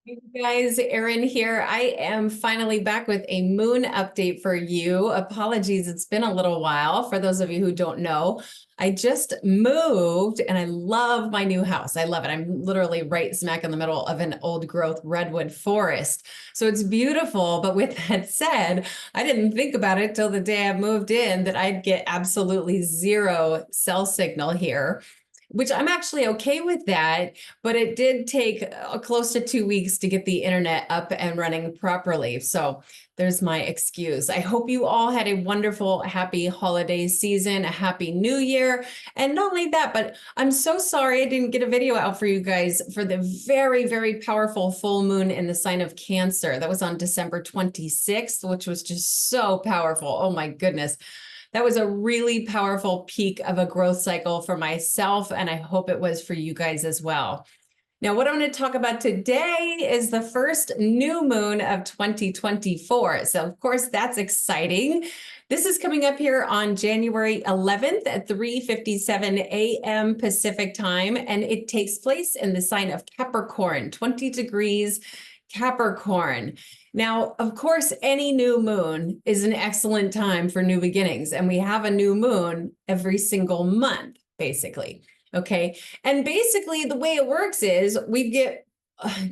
Hey guys, Erin here. I am finally back with a moon update for you. Apologies, it's been a little while. For those of you who don't know, I just moved and I love my new house. I love it. I'm literally right smack in the middle of an old growth redwood forest. So it's beautiful. But with that said, I didn't think about it till the day I moved in that I'd get absolutely zero cell signal here, which I'm actually okay with that, but it did take close to 2 weeks to get the internet up and running properly. So there's my excuse. I hope you all had a wonderful, happy holiday season, a happy new year. And not only that, but I'm so sorry I didn't get a video out for you guys for the very, very powerful full moon in the sign of Cancer. That was on December 26th, which was just so powerful. Oh my goodness. That was a really powerful peak of a growth cycle for myself, and I hope it was for you guys as well. Now, what I'm going to talk about today is the first new moon of 2024. So, of course, that's exciting. This is coming up here on January 11th at 3:57 a.m. Pacific time, and it takes place in the sign of Capricorn, 20 degrees Capricorn. Now, of course, any new moon is an excellent time for new beginnings, and we have a new moon every single month, basically. Okay. And basically, the way it works is we get,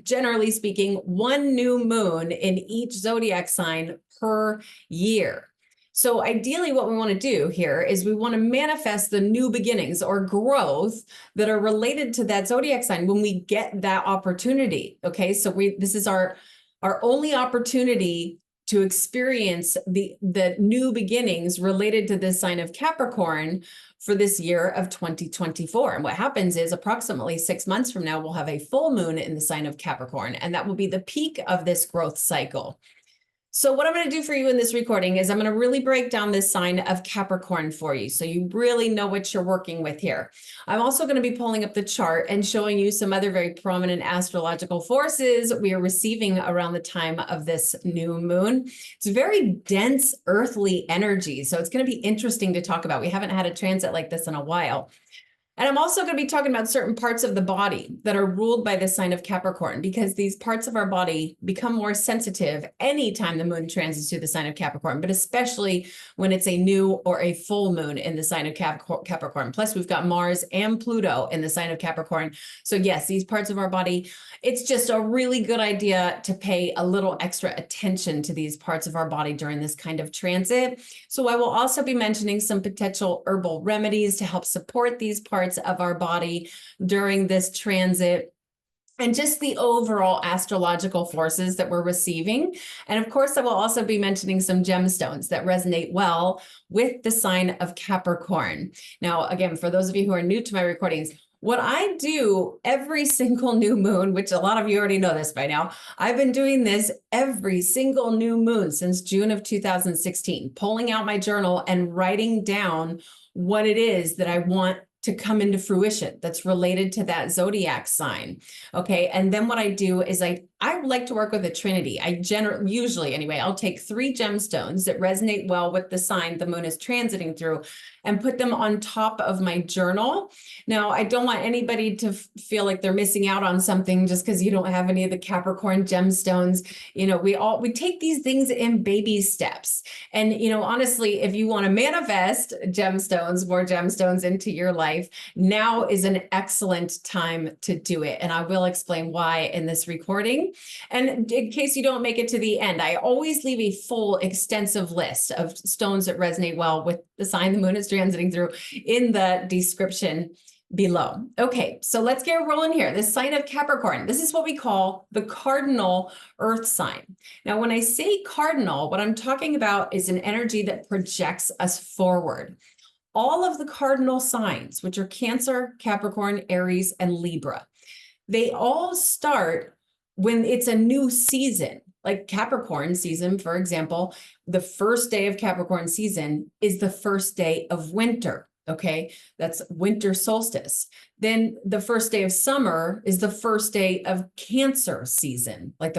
generally speaking, one new moon in each zodiac sign per year. So ideally, what we want to do here is we want to manifest the new beginnings or growth that are related to that zodiac sign when we get that opportunity. Okay. So this is our only opportunity to experience the new beginnings related to this sign of Capricorn for this year of 2024. And what happens is approximately 6 months from now, we'll have a full moon in the sign of Capricorn, and that will be the peak of this growth cycle. So what I'm going to do for you in this recording is I'm going to really break down this sign of Capricorn for you, so you really know what you're working with here. I'm also going to be pulling up the chart and showing you some other very prominent astrological forces we are receiving around the time of this new moon. It's very dense earthly energy, so it's going to be interesting to talk about. We haven't had a transit like this in a while. And I'm also going to be talking about certain parts of the body that are ruled by the sign of Capricorn, because these parts of our body become more sensitive anytime the moon transits through the sign of Capricorn, but especially when it's a new or a full moon in the sign of Capricorn. Plus, we've got Mars and Pluto in the sign of Capricorn. So yes, these parts of our body, it's just a really good idea to pay a little extra attention to these parts of our body during this kind of transit. So I will also be mentioning some potential herbal remedies to help support these parts of our body during this transit, and just the overall astrological forces that we're receiving. And of course, I will also be mentioning some gemstones that resonate well with the sign of Capricorn. Now, again, for those of you who are new to my recordings, what I do every single new moon, which a lot of you already know this by now, I've been doing this every single new moon since June of 2016, pulling out my journal and writing down what it is that I want to come into fruition that's related to that zodiac sign. Okay. And then what I do is I like to work with a trinity. Usually anyway, I'll take 3 gemstones that resonate well with the sign the moon is transiting through and put them on top of my journal. Now, I don't want anybody to feel like they're missing out on something just because you don't have any of the Capricorn gemstones. You know, we take these things in baby steps. And, you know, honestly, if you want to manifest more gemstones into your life, now is an excellent time to do it. And I will explain why in this recording. And in case you don't make it to the end, I always leave a full extensive list of stones that resonate well with the sign the moon is transiting through in the description below. Okay, so let's get rolling here. This sign of Capricorn, this is what we call the cardinal earth sign. Now, when I say cardinal, what I'm talking about is an energy that projects us forward. All of the cardinal signs, which are Cancer, Capricorn, Aries, and Libra, they all start when it's a new season. Like Capricorn season, for example, the first day of Capricorn season is the first day of winter. Okay, that's winter solstice. Then the first day of summer is the first day of Cancer season. Like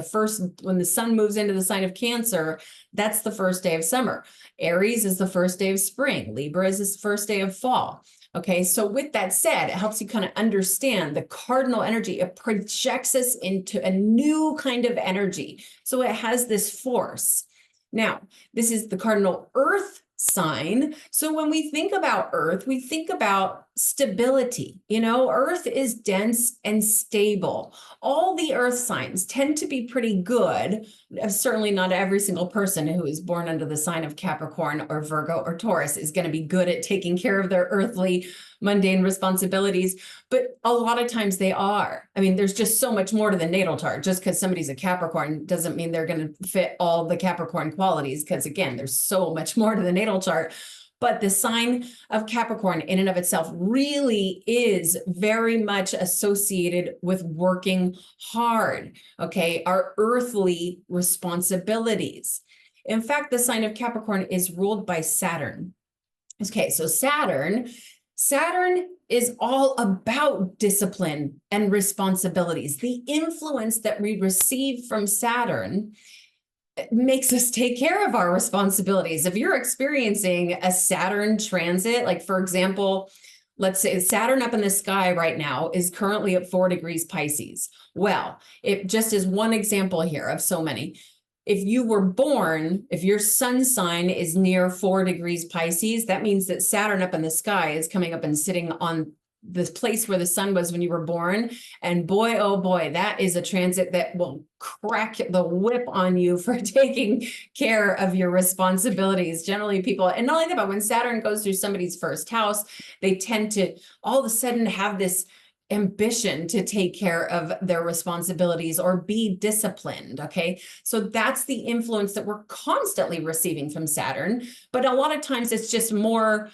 when the sun moves into the sign of Cancer, that's the first day of summer. Aries is the first day of spring. Libra is the first day of fall. Okay, so with that said, it helps you kind of understand the cardinal energy. It projects us into a new kind of energy. So it has this force. Now, this is the cardinal earth sign. So when we think about earth, we think about stability. You know, earth is dense and stable. All the earth signs tend to be pretty good. Certainly not every single person who is born under the sign of Capricorn or Virgo or Taurus is going to be good at taking care of their earthly mundane responsibilities, but a lot of times they are. I mean, there's just so much more to the natal chart. Just because somebody's a Capricorn doesn't mean they're going to fit all the Capricorn qualities, because again, there's so much more to the natal chart. But the sign of Capricorn in and of itself really is very much associated with working hard, okay? Our earthly responsibilities. In fact, the sign of Capricorn is ruled by Saturn. Okay, so Saturn is all about discipline and responsibilities. The influence that we receive from Saturn makes us take care of our responsibilities. If you're experiencing a Saturn transit, like for example, let's say Saturn up in the sky right now is currently at 4 degrees Pisces. Well, it just is one example here of so many. If you were born, if your sun sign is near 4 degrees Pisces, that means that Saturn up in the sky is coming up and sitting on the place where the sun was when you were born. And boy, oh boy, that is a transit that will crack the whip on you for taking care of your responsibilities. Generally people, and not only that, but when Saturn goes through somebody's first house, they tend to all of a sudden have this ambition to take care of their responsibilities or be disciplined. Okay. So that's the influence that we're constantly receiving from Saturn. But a lot of times it's more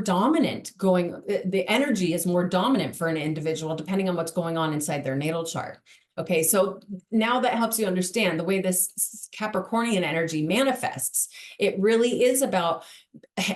dominant the energy is more dominant for an individual depending on what's going on inside their natal chart. Okay, so now that helps you understand the way this Capricornian energy manifests. It really is about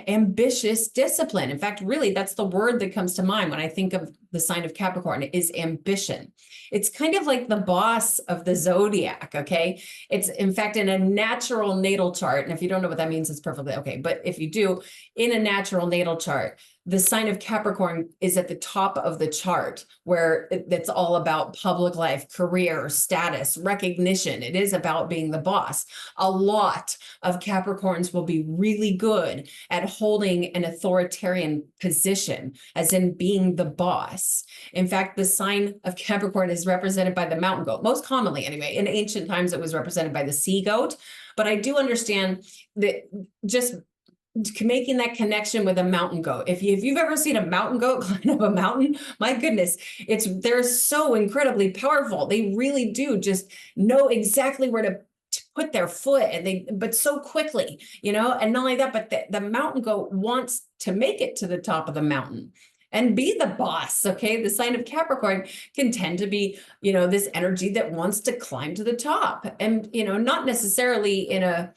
ambitious discipline. In fact, really, that's the word that comes to mind when I think of the sign of Capricorn is ambition. It's kind of like the boss of the zodiac, okay? It's in fact in a natural natal chart. And if you don't know what that means, it's perfectly okay. But if you do, in a natural natal chart, the sign of Capricorn is at the top of the chart where it's all about public life, career, status, recognition. It is about being the boss. A lot of Capricorns will be really good at holding an authoritarian position, as in being the boss. In fact, the sign of Capricorn is represented by the mountain goat, most commonly anyway. In ancient times, it was represented by the sea goat. But I do understand that just making that connection with a mountain goat. If you've ever seen a mountain goat climb up a mountain, my goodness, they're so incredibly powerful. They really do just know exactly where to put their foot, but so quickly, you know. And not only that, but the mountain goat wants to make it to the top of the mountain and be the boss. Okay, the sign of Capricorn can tend to be, you know, this energy that wants to climb to the top, and you know, not necessarily in a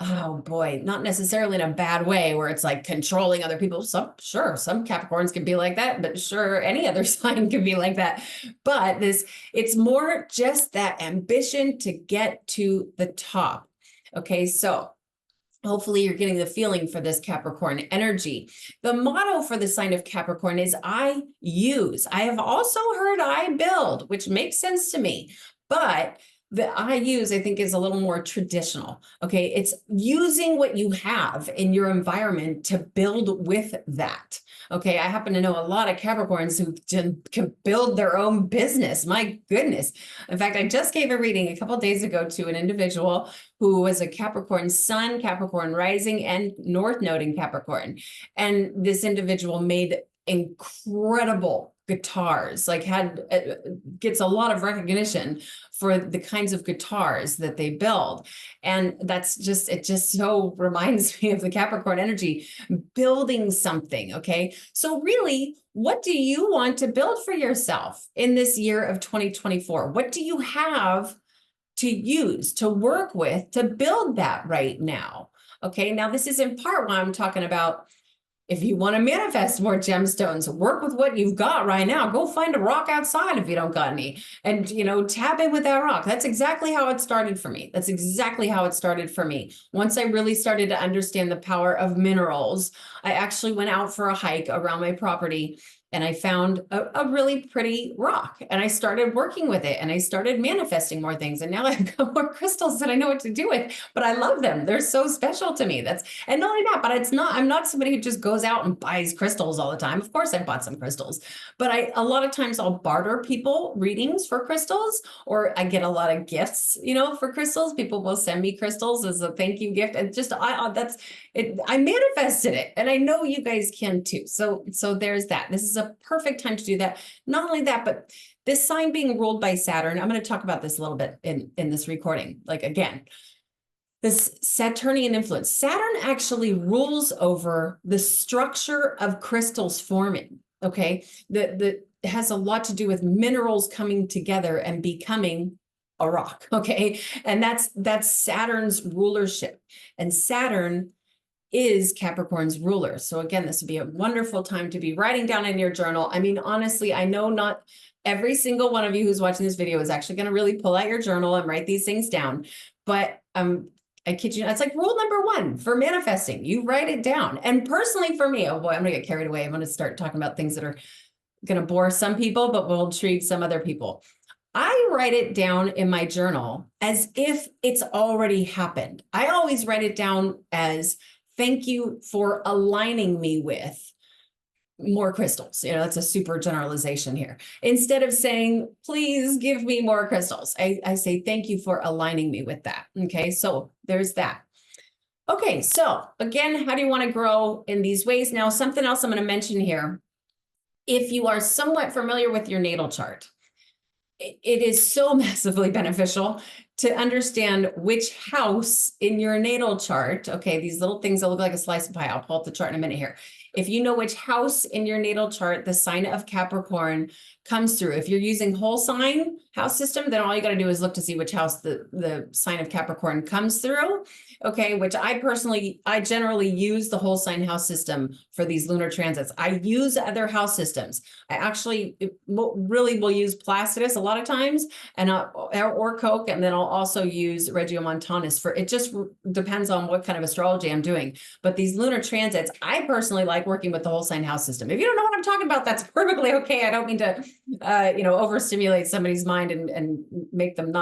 not necessarily in a bad way where it's like controlling other people. Some Capricorns can be like that, but sure, any other sign can be like that. But it's more just that ambition to get to the top. Okay, so hopefully you're getting the feeling for this Capricorn energy. The motto for the sign of Capricorn is I use. I have also heard I build, which makes sense to me, but the I use, I think, is a little more traditional. Okay, it's using what you have in your environment to build with that. Okay, I happen to know a lot of Capricorns who can build their own business. My goodness. In fact, I just gave a reading a couple of days ago to an individual who was a Capricorn sun, Capricorn rising, and North Node in Capricorn. And this individual made incredible guitars, like gets a lot of recognition for the kinds of guitars that they build. And it just so reminds me of the Capricorn energy, building something. Okay, so really, what do you want to build for yourself in this year of 2024? What do you have to use, to work with, to build that right now? Okay, now this is in part why I'm talking about If you want to manifest more gemstones, work with what you've got right now. Go find a rock outside if you don't got any, and, you know, tap in with that rock. That's exactly how it started for me. That's exactly how it started for me. Once I really started to understand the power of minerals, I actually went out for a hike around my property and I found a really pretty rock and I started working with it and I started manifesting more things. And now I've got more crystals that I know what to do with, but I love them. They're so special to me. And not only that, but I'm not somebody who just goes out and buys crystals all the time. Of course, I bought some crystals, but a lot of times I'll barter people readings for crystals, or I get a lot of gifts, you know, for crystals. People will send me crystals as a thank you gift. And just, that's it. I manifested it, and I know you guys can too. So there's that. This is a perfect time to do that. Not only that, but this sign being ruled by Saturn, I'm going to talk about this a little bit in this recording. Like, again, this Saturnian influence. Saturn actually rules over the structure of crystals forming. Okay. It has a lot to do with minerals coming together and becoming a rock. Okay. And that's Saturn's rulership. And Saturn is Capricorn's ruler. So again, this would be a wonderful time to be writing down in your journal. I mean, honestly, I know not every single one of you who's watching this video is actually going to really pull out your journal and write these things down. But I kid you not, it's like rule number 1 for manifesting. You write it down. And personally for me, oh boy, I'm going to get carried away. I'm going to start talking about things that are going to bore some people, but will intrigue some other people. I write it down in my journal as if it's already happened. I always write it down as thank you for aligning me with more crystals. You know, that's a super generalization here. Instead of saying, please give me more crystals, I say, thank you for aligning me with that. Okay, so there's that. Okay, so again, how do you want to grow in these ways? Now, something else I'm going to mention here. If you are somewhat familiar with your natal chart, it is so massively beneficial to understand which house in your natal chart. Okay, these little things that look like a slice of pie. I'll pull up the chart in a minute here. If you know which house in your natal chart the sign of Capricorn comes through, if you're using whole sign house system, then all you got to do is look to see which house the sign of Capricorn comes through. Okay, which I generally use the whole sign house system for these lunar transits. I use other house systems. I actually really will use Placidus a lot of times, and or Coke, and then I'll also use Regiomontanus for it. Just depends on what kind of astrology I'm doing. But these lunar transits, I personally like working with the whole sign house system. If you don't know what I'm talking about, that's perfectly okay. I don't mean to, overstimulate somebody's mind and make them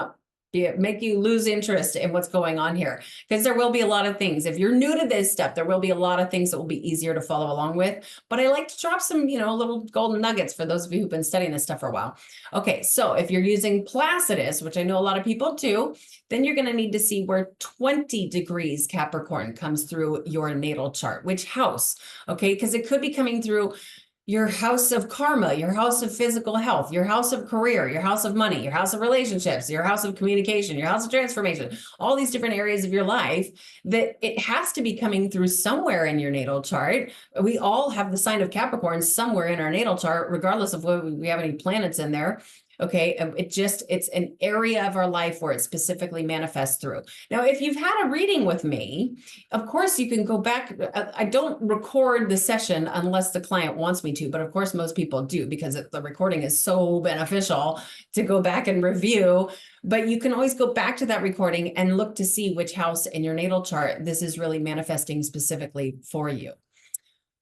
make you lose interest in what's going on here, because there will be a lot of things. If you're new to this stuff, there will be a lot of things that will be easier to follow along with. But I like to drop some, little golden nuggets for those of you who've been studying this stuff for a while. Okay, so if you're using Placidus, which I know a lot of people do, then you're going to need to see where 20 degrees Capricorn comes through your natal chart, which house, okay? Because it could be coming through your house of karma, your house of physical health, your house of career, your house of money, your house of relationships, your house of communication, your house of transformation, all these different areas of your life, that it has to be coming through somewhere in your natal chart. We all have the sign of Capricorn somewhere in our natal chart, regardless of whether we have any planets in there. Okay, it's an area of our life where it specifically manifests through. Now, if you've had a reading with me, of course, you can go back. I don't record the session unless the client wants me to, but of course, most people do, because the recording is so beneficial to go back and review. But you can always go back to that recording and look to see which house in your natal chart this is really manifesting specifically for you.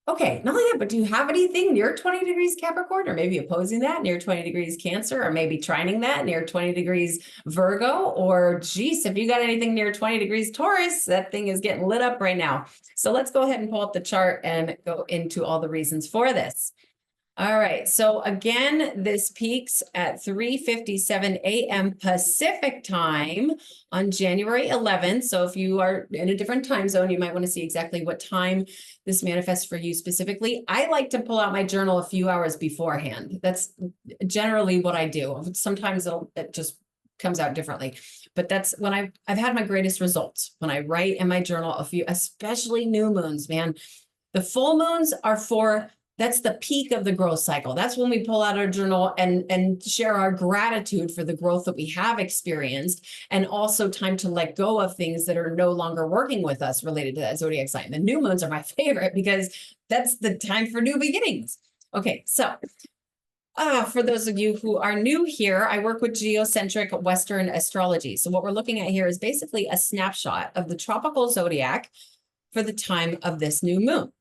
Okay, not only that, but do you have anything near 20 degrees Capricorn, or maybe opposing that near 20 degrees Cancer, or maybe trining that near 20 degrees Virgo, or geez, if you got anything near 20 degrees Taurus, that thing is getting lit up right now. So let's go ahead and pull up the chart and go into all the reasons for this. All right, so again, this peaks at 3:57 a.m. Pacific time on January 11th. So if you are in a different time zone, you might want to see exactly what time this manifests for you specifically. I like to pull out my journal a few hours beforehand. That's generally what I do. Sometimes it just comes out differently, but that's when I've had my greatest results, when I write in my journal especially new moons, man. The full moons are for That's the peak of the growth cycle. That's when we pull out our journal and share our gratitude for the growth that we have experienced, and also time to let go of things that are no longer working with us related to that zodiac sign. The new moons are my favorite because that's the time for new beginnings. Okay, so for those of you who are new here, I work with geocentric Western astrology. So what we're looking at here is basically a snapshot of the tropical zodiac for the time of this new moon.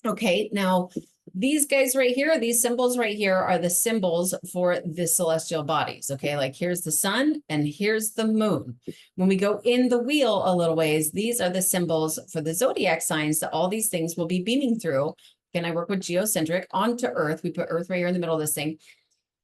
Okay, now these guys right here, these symbols right here are the symbols for the celestial bodies. Okay, like here's the sun and here's the moon. When we go in the wheel a little ways, these are the symbols for the zodiac signs that all these things will be beaming through. Again, I work with geocentric onto Earth. We put Earth right here in the middle of this thing.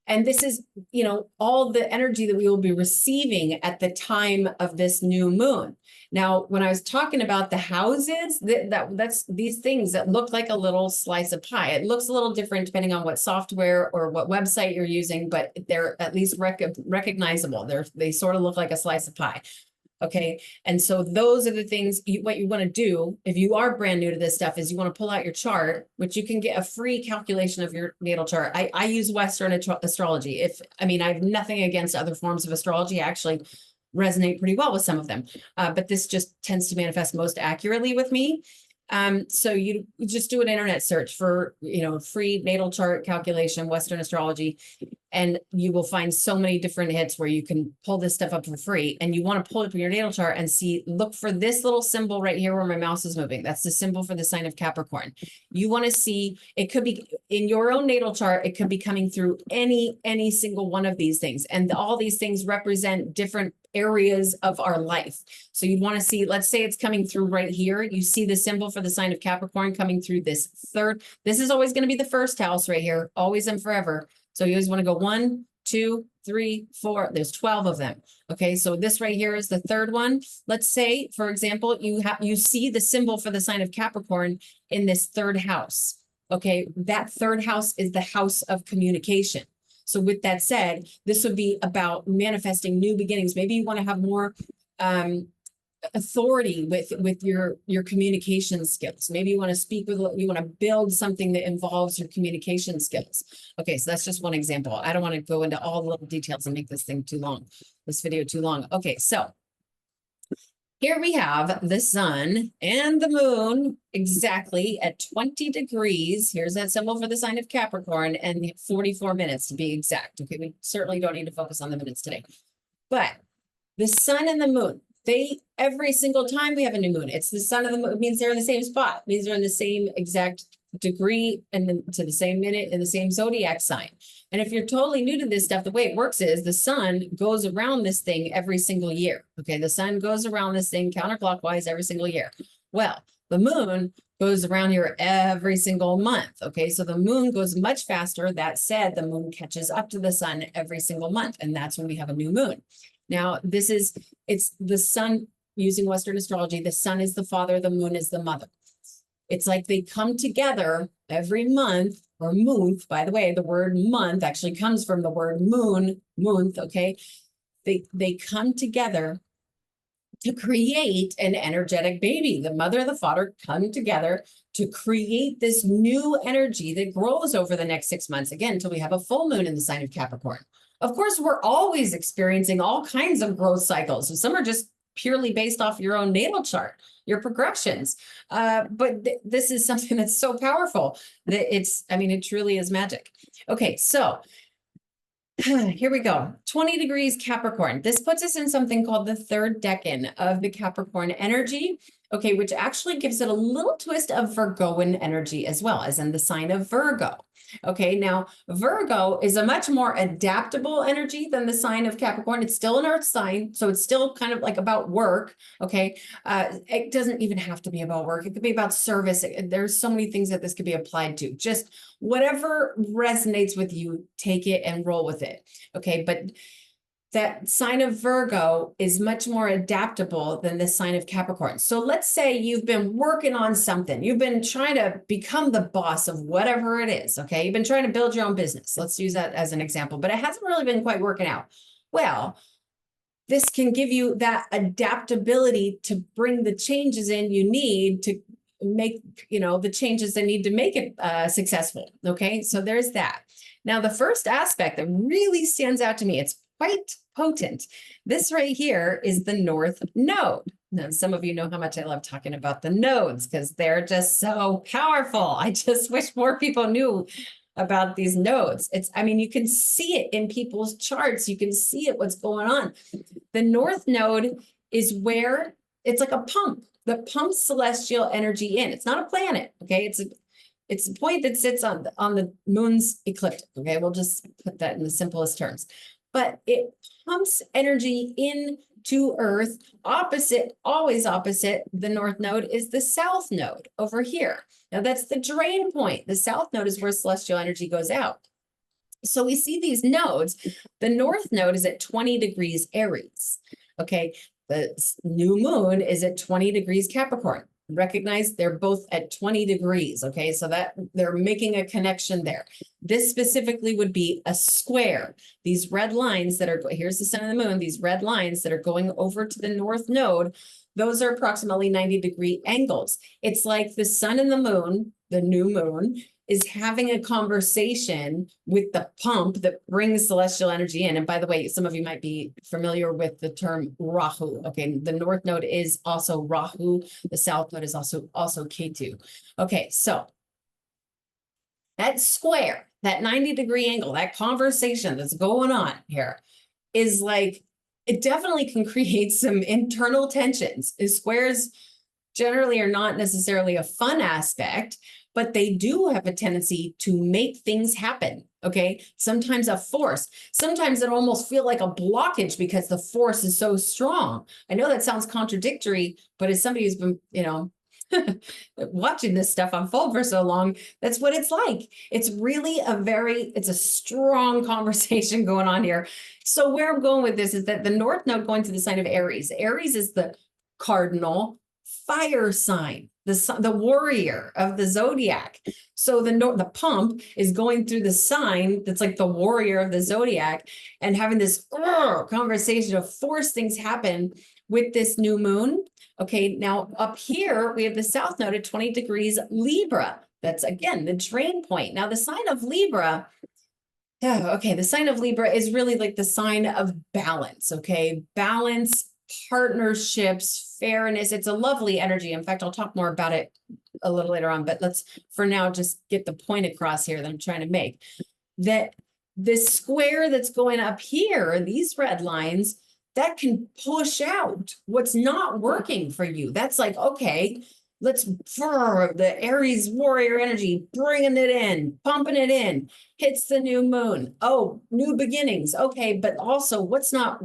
And this is, you know, all the energy that we will be receiving at the time of this new moon. Now, when I was talking about the houses, that's these things that look like a little slice of pie. It looks a little different depending on what software or what website you're using, but they're at least recognizable. They sort of look like a slice of pie. Okay. And so those are the things what you want to do if you are brand new to this stuff is you want to pull out your chart, which you can get a free calculation of your natal chart. I use Western astrology. I have nothing against other forms of astrology. I actually resonate pretty well with some of them. But this just tends to manifest most accurately with me. So you just do an internet search for, free natal chart calculation, Western astrology, and you will find so many different hits where you can pull this stuff up for free. And you want to pull up your natal chart and look for this little symbol right here where my mouse is moving. That's the symbol for the sign of Capricorn. You want to see, it could be in your own natal chart. It could be coming through any single one of these things. And all these things represent different areas of our life. So you'd want to see, let's say it's coming through right here. You see the symbol for the sign of Capricorn coming through this this is always going to be the first house right here, always and forever. So you always want to go 1, 2, 3, 4. There's 12 of them. Okay, so this right here is the third one. Let's say, for example, you see the symbol for the sign of Capricorn in this third house. Okay, that third house is the house of communication. So with that said, this would be about manifesting new beginnings. Maybe you want to have more authority with your communication skills. Maybe you want to speak with, you want to build something that involves your communication skills. Okay, so that's just one example. I don't want to go into all the little details and make this video too long. Okay, so here we have the sun and the moon exactly at 20 degrees. Here's that symbol for the sign of Capricorn, and 44 minutes to be exact. Okay, we certainly don't need to focus on the minutes today. But the sun and the moon, every single time we have a new moon, it's the sun and the moon. It means they're in the same spot. It means they're in the same exact degree and then to the same minute in the same zodiac sign. And if you're totally new to this stuff, the way it works is the sun goes around this thing every single year. Okay, the sun goes around this thing counterclockwise every single year. Well, the moon goes around here every single month. Okay, so the moon goes much faster. That said, the moon catches up to the sun every single month, and that's when we have a new moon. Now, it's the sun, using Western astrology, the sun is the father, the moon is the mother. It's like they come together every month, or month, by the way, the word month actually comes from the word month, okay? They come together to create an energetic baby. The mother and the father come together to create this new energy that grows over the next 6 months, again, until we have a full moon in the sign of Capricorn. Of course, we're always experiencing all kinds of growth cycles. So some are just purely based off your own natal chart, your progressions. But this is something that's so powerful that it truly is magic. Okay, so here we go. 20 degrees Capricorn. This puts us in something called the third decan of the Capricorn energy. Okay, which actually gives it a little twist of Virgoan energy as well, as in the sign of Virgo. Okay, now Virgo is a much more adaptable energy than the sign of Capricorn. It's still an earth sign, so it's still kind of like about work. Okay, it doesn't even have to be about work. It could be about service. There's so many things that this could be applied to. Just whatever resonates with you, take it and roll with it. Okay, but that sign of Virgo is much more adaptable than the sign of Capricorn. So let's say you've been working on something. You've been trying to become the boss of whatever it is, okay? You've been trying to build your own business. Let's use that as an example, but it hasn't really been quite working out. Well, this can give you that adaptability to bring the changes in you need to make, the changes that need to make it successful. Okay, so there's that. Now, the first aspect that really stands out to me, it's quite potent. This right here is the North Node. Now, some of you know how much I love talking about the nodes because they're just so powerful. I just wish more people knew about these nodes. I mean, you can see it in people's charts. You can see it, what's going on. The North Node is where it's like a pump that pumps celestial energy in. It's not a planet, okay? It's a point that sits on the moon's ecliptic, okay? We'll just put that in the simplest terms. But it pumps energy into Earth. Opposite, always opposite the North Node is the South Node over here. Now that's the drain point. The South Node is where celestial energy goes out. So we see these nodes. The North Node is at 20 degrees Aries, okay? The new moon is at 20 degrees Capricorn. Recognize they're both at 20 degrees, okay? So that they're making a connection there. This specifically would be a square. These red lines that are, here's the sun and the moon, these red lines that are going over to the North Node, those are approximately 90-degree angles. It's like the sun and the moon, the new moon, is having a conversation with the pump that brings celestial energy in. And by the way, some of you might be familiar with the term Rahu. Okay, the North Node is also Rahu. The South Node is also Ketu. Okay, so that square, that 90-degree angle, that conversation that's going on here is like, it definitely can create some internal tensions. Squares generally are not necessarily a fun aspect, but they do have a tendency to make things happen, okay? Sometimes a force. Sometimes it almost feel like a blockage because the force is so strong. I know that sounds contradictory, but as somebody who's been, watching this stuff unfold for so long, that's what it's like. It's really it's a strong conversation going on here. So where I'm going with this is that the North Node going to the sign of Aries. Aries is the cardinal fire sign, the warrior of the zodiac. So the pump is going through the sign that's like the warrior of the zodiac and having this conversation to force things happen with this new moon. Okay, now up here we have the South Node at 20 degrees Libra. That's again the drain point. Now the sign of Libra, the sign of Libra is really like the sign of balance. Okay, balance, partnerships, fairness. It's a lovely energy. In fact, I'll talk more about it a little later on, but let's for now just get the point across here that I'm trying to make. That this square that's going up here, these red lines, that can push out what's not working for you. That's like, okay, let's the Aries warrior energy, bringing it in, pumping it in, hits the new moon. Oh, new beginnings. Okay, but also what's got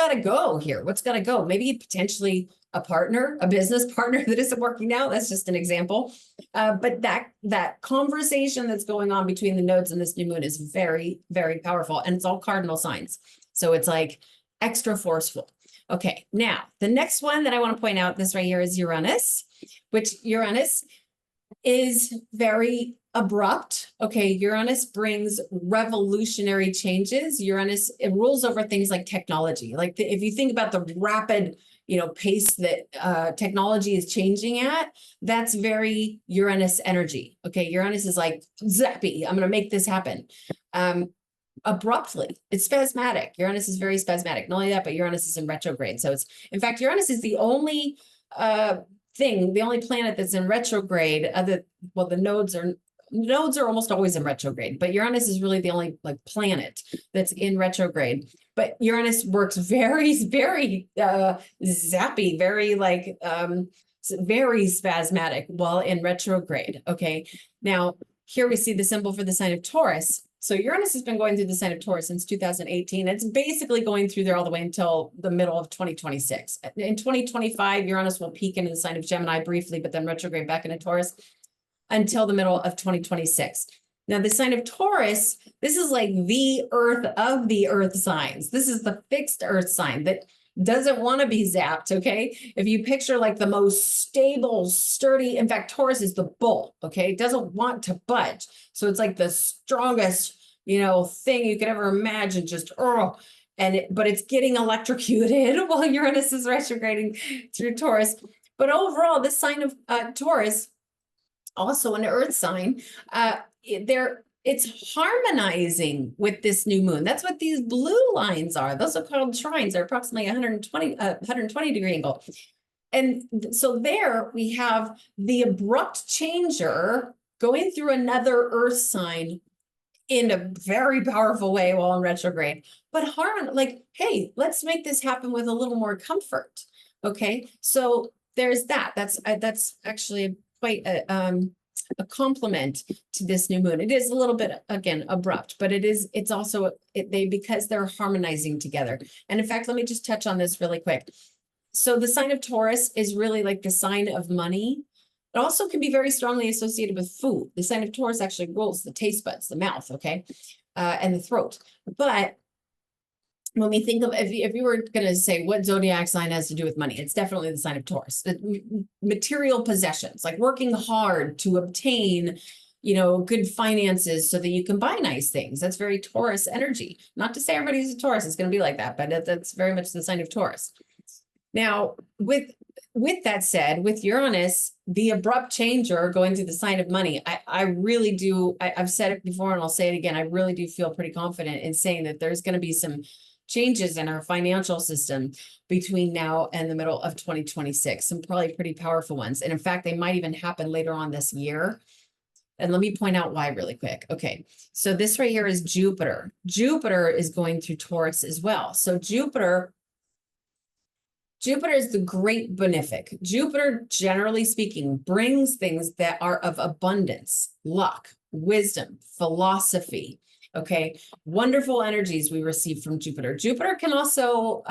to go here? What's got to go? Maybe potentially a partner, a business partner that isn't working out. That's just an example. But that conversation that's going on between the nodes and this new moon is very, very powerful. And it's all cardinal signs. So it's like extra forceful. Okay, now the next one that I want to point out, this right here is Uranus, which Uranus is very abrupt. Okay, Uranus brings revolutionary changes. Uranus, it rules over things like technology. Like if you think about the rapid, pace that technology is changing at, that's very Uranus energy. Okay, Uranus is like, zappy, I'm going to make this happen. Abruptly, it's spasmodic. Uranus is very spasmodic. Not only that, but Uranus is in retrograde. So in fact, Uranus is the only the only planet that's in retrograde. The nodes are almost always in retrograde, but Uranus is really the only planet that's in retrograde. But Uranus works very, very zappy, very very spasmodic while in retrograde. Okay, now here we see the symbol for the sign of Taurus. So Uranus has been going through the sign of Taurus since 2018. It's basically going through there all the way until the middle of 2026. In 2025, Uranus will peak into the sign of Gemini briefly, but then retrograde back into Taurus until the middle of 2026. Now, the sign of Taurus, this is like the earth of the earth signs. This is the fixed earth sign that doesn't want to be zapped, okay? If you picture like the most stable, sturdy, in fact, Taurus is the bull, okay? It doesn't want to budge. So it's like the strongest, thing you could ever imagine, but it's getting electrocuted while Uranus is retrograding through Taurus. But overall, this sign of Taurus, also an earth sign, it's harmonizing with this new moon. That's what these blue lines are. Those are called trines. They're approximately 120 degree angle. And so there we have the abrupt changer going through another earth sign in a very powerful way while in retrograde. But like, hey, let's make this happen with a little more comfort. Okay, so there's that. That's actually quite a compliment to this new moon. It is a little bit, again, abrupt, but it's also because they're harmonizing together. And in fact, let me just touch on this really quick. So the sign of Taurus is really like the sign of money. It also can be very strongly associated with food. The sign of Taurus actually rules the taste buds, the mouth, okay, and the throat. But when we think of, if you were going to say what zodiac sign has to do with money, it's definitely the sign of Taurus. Material possessions, like working hard to obtain, good finances so that you can buy nice things. That's very Taurus energy. Not to say everybody's a Taurus, it's going to be like that, but that's very much the sign of Taurus. Now, with that said, with Uranus, the abrupt changer going to the sign of money, I really do, I've said it before and I'll say it again, I really do feel pretty confident in saying that there's going to be some changes in our financial system between now and the middle of 2026, some probably pretty powerful ones. And in fact, they might even happen later on this year. And let me point out why really quick. Okay, so this right here is Jupiter. Jupiter is going through Taurus as well. So Jupiter is the great benefic. Jupiter, generally speaking, brings things that are of abundance, luck, wisdom, philosophy. Okay, wonderful energies we receive from Jupiter. Jupiter can also,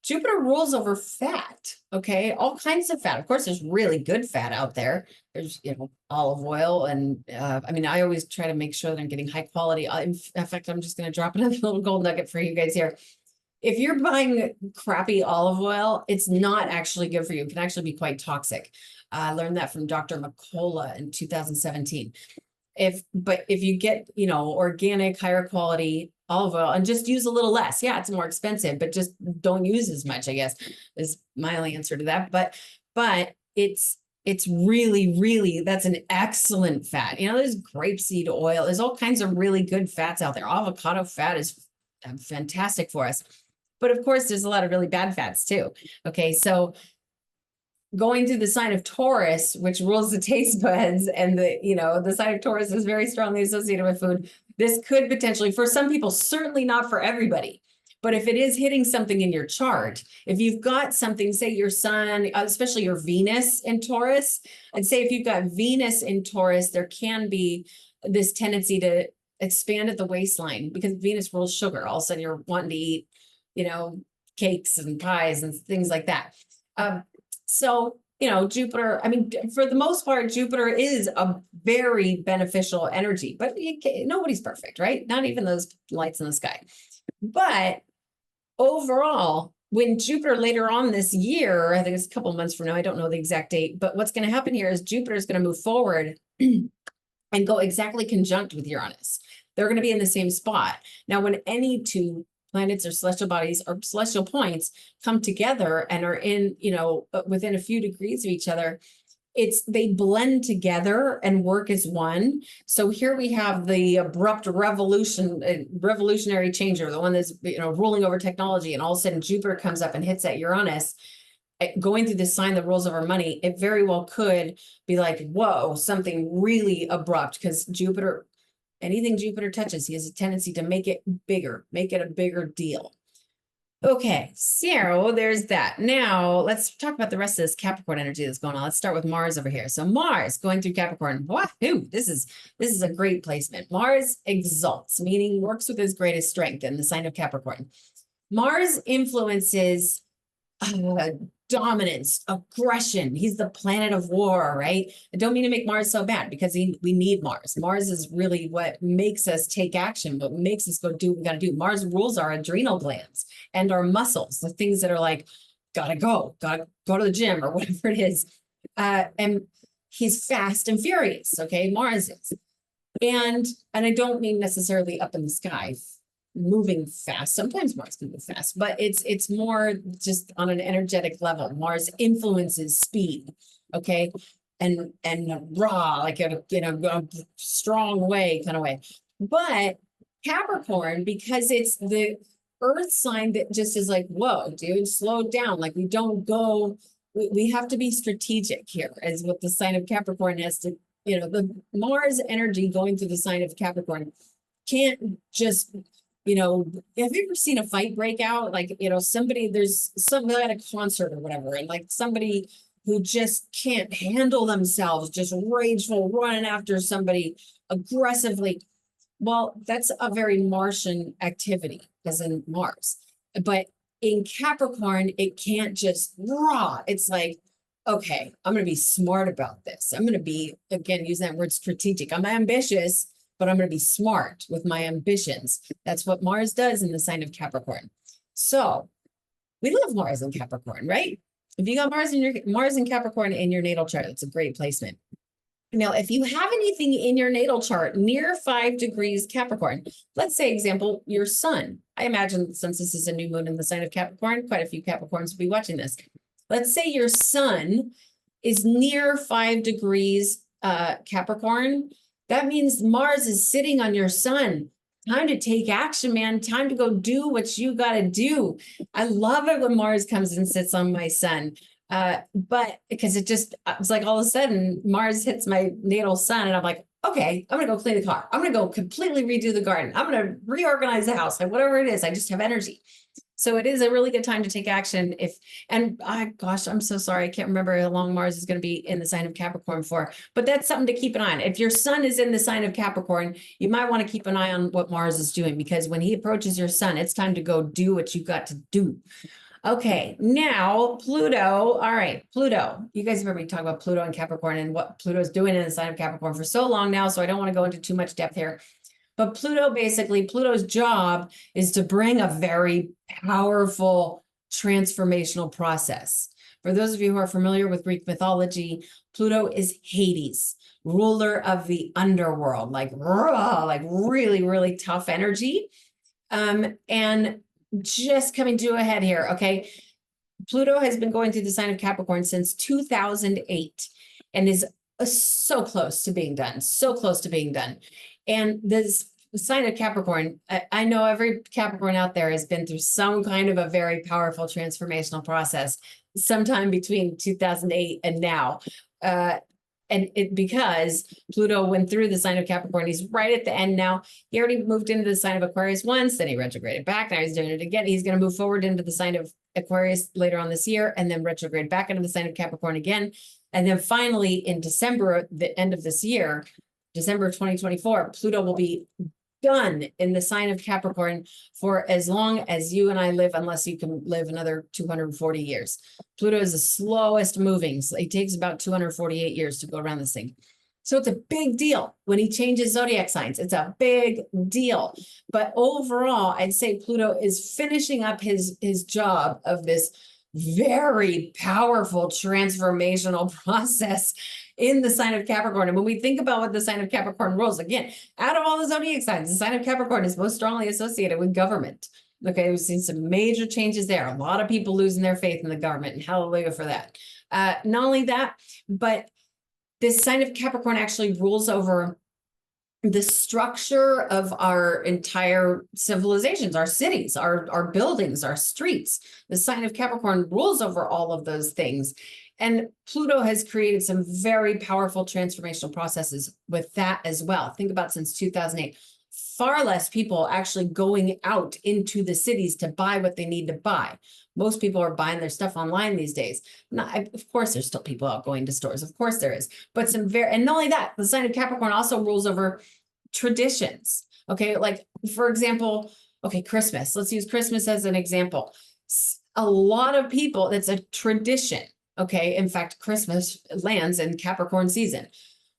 Jupiter rules over fat. Okay, all kinds of fat. Of course, there's really good fat out there. There's, olive oil. And I always try to make sure that I'm getting high quality. In fact, I'm just going to drop another little gold nugget for you guys here. If you're buying crappy olive oil, it's not actually good for you. It can actually be quite toxic. I learned that from Dr. McCullough in 2017. But if you get, organic, higher quality olive oil and just use a little less, yeah, it's more expensive, but just don't use as much, I guess, is my only answer to that. But it's really, really, that's an excellent fat. There's grapeseed oil. There's all kinds of really good fats out there. Avocado fat is fantastic for us. But of course, there's a lot of really bad fats too. Okay, so going through the sign of Taurus, which rules the taste buds, and the sign of Taurus is very strongly associated with food. This could potentially, for some people, certainly not for everybody, but if it is hitting something in your chart, if you've got something, say your sun, especially your Venus in Taurus, I'd say if you've got Venus in Taurus, there can be this tendency to expand at the waistline because Venus rules sugar. All of a sudden you're wanting to eat, cakes and pies and things like that. So, Jupiter, for the most part, Jupiter is a very beneficial energy, but nobody's perfect, right? Not even those lights in the sky. But overall, when Jupiter later on this year, I think it's a couple of months from now, I don't know the exact date, but what's going to happen here is Jupiter is going to move forward and go exactly conjunct with Uranus. They're going to be in the same spot. Now, when any two planets or celestial bodies or celestial points come together and are in, within a few degrees of each other, they blend together and work as one. So here we have the abrupt revolutionary changer, the one that's, ruling over technology, and all of a sudden Jupiter comes up and hits that Uranus. Going through this sign that rules over money, it very well could be like, whoa, something really abrupt, because Jupiter, anything Jupiter touches, he has a tendency to make it bigger, make it a bigger deal. Okay, so there's that. Now let's talk about the rest of this Capricorn energy that's going on. Let's start with Mars over here. So Mars going through Capricorn. Wahoo! This is a great placement. Mars exalts, meaning works with his greatest strength in the sign of Capricorn. Mars influences dominance, aggression. He's the planet of war, right? I don't mean to make Mars so bad, because we need Mars. Mars is really what makes us take action, what makes us go do what we got to do. Mars rules our adrenal glands and our muscles, the things that are like, gotta go to the gym or whatever it is. And he's fast and furious, okay? Mars is. And I don't mean necessarily up in the sky, moving fast. Sometimes Mars can move fast, but it's more just on an energetic level. Mars influences speed, okay, and raw, like a strong way kind of way. But Capricorn, because it's the Earth sign that just is like, whoa, dude, slow down. Like we don't go. We have to be strategic here, is what the sign of Capricorn has to. The Mars energy going through the sign of Capricorn can't just, have you ever seen a fight break out? Like, there's somebody at a concert or whatever, and like somebody who just can't handle themselves, just rageful, running after somebody aggressively. Well, that's a very Martian activity, as in Mars. But in Capricorn, it can't just raw. It's like, okay, I'm going to be smart about this. I'm going to be, again, using that word strategic. I'm ambitious, but I'm going to be smart with my ambitions. That's what Mars does in the sign of Capricorn. So we love Mars in Capricorn, right? If you got Mars in Capricorn in your natal chart, it's a great placement. Now, if you have anything in your natal chart near 5 degrees Capricorn, let's say, example, your sun. I imagine since this is a new moon in the sign of Capricorn, quite a few Capricorns will be watching this. Let's say your sun is near 5 degrees Capricorn. That means Mars is sitting on your sun. Time to take action, man. Time to go do what you got to do. I love it when Mars comes and sits on my sun. But because it's like all of a sudden Mars hits my natal sun and I'm like, okay, I'm going to go clean the car. I'm going to go completely redo the garden. I'm going to reorganize the house, like whatever it is. I just have energy. So it is a really good time to take action. Gosh, I'm so sorry. I can't remember how long Mars is going to be in the sign of Capricorn for, but that's something to keep an eye on. If your sun is in the sign of Capricorn, you might want to keep an eye on what Mars is doing, because when he approaches your sun, it's time to go do what you got to do. Okay, now Pluto. All right, Pluto. You guys have heard me talk about Pluto and Capricorn and what Pluto's doing in the sign of Capricorn for so long now, so I don't want to go into too much depth here. But Pluto's job is to bring a very powerful transformational process. For those of you who are familiar with Greek mythology, Pluto is Hades, ruler of the underworld, like raw, like really, really tough energy. And just coming to a head here, okay? Pluto has been going through the sign of Capricorn since 2008 and is so close to being done, so close to being done. And this sign of Capricorn, I know every Capricorn out there has been through some kind of a very powerful transformational process sometime between 2008 and now. Because Pluto went through the sign of Capricorn, he's right at the end now. He already moved into the sign of Aquarius once, then he retrograded back. Now he's doing it again. He's going to move forward into the sign of Aquarius later on this year, and then retrograde back into the sign of Capricorn again. And then finally in December, the end of this year, December 2024, Pluto will be done in the sign of Capricorn for as long as you and I live, unless you can live another 240 years. Pluto is the slowest moving. So it takes about 248 years to go around this thing. So it's a big deal when he changes zodiac signs. It's a big deal. But overall, I'd say Pluto is finishing up his job of this very powerful transformational process in the sign of Capricorn. And when we think about what the sign of Capricorn rules, again, out of all the zodiac signs, the sign of Capricorn is most strongly associated with government. Okay, we've seen some major changes there. A lot of people losing their faith in the government, and hallelujah for that. Not only that, but this sign of Capricorn actually rules over the structure of our entire civilizations, our cities, our buildings, our streets. The sign of Capricorn rules over all of those things. And Pluto has created some very powerful transformational processes with that as well. Think about since 2008, far less people actually going out into the cities to buy what they need to buy. Most people are buying their stuff online these days. Of course, there's still people out going to stores. Of course there is. But and not only that, the sign of Capricorn also rules over traditions. Okay, like for example, okay, Christmas. Let's use Christmas as an example. A lot of people, it's a tradition. Okay, in fact, Christmas lands in Capricorn season.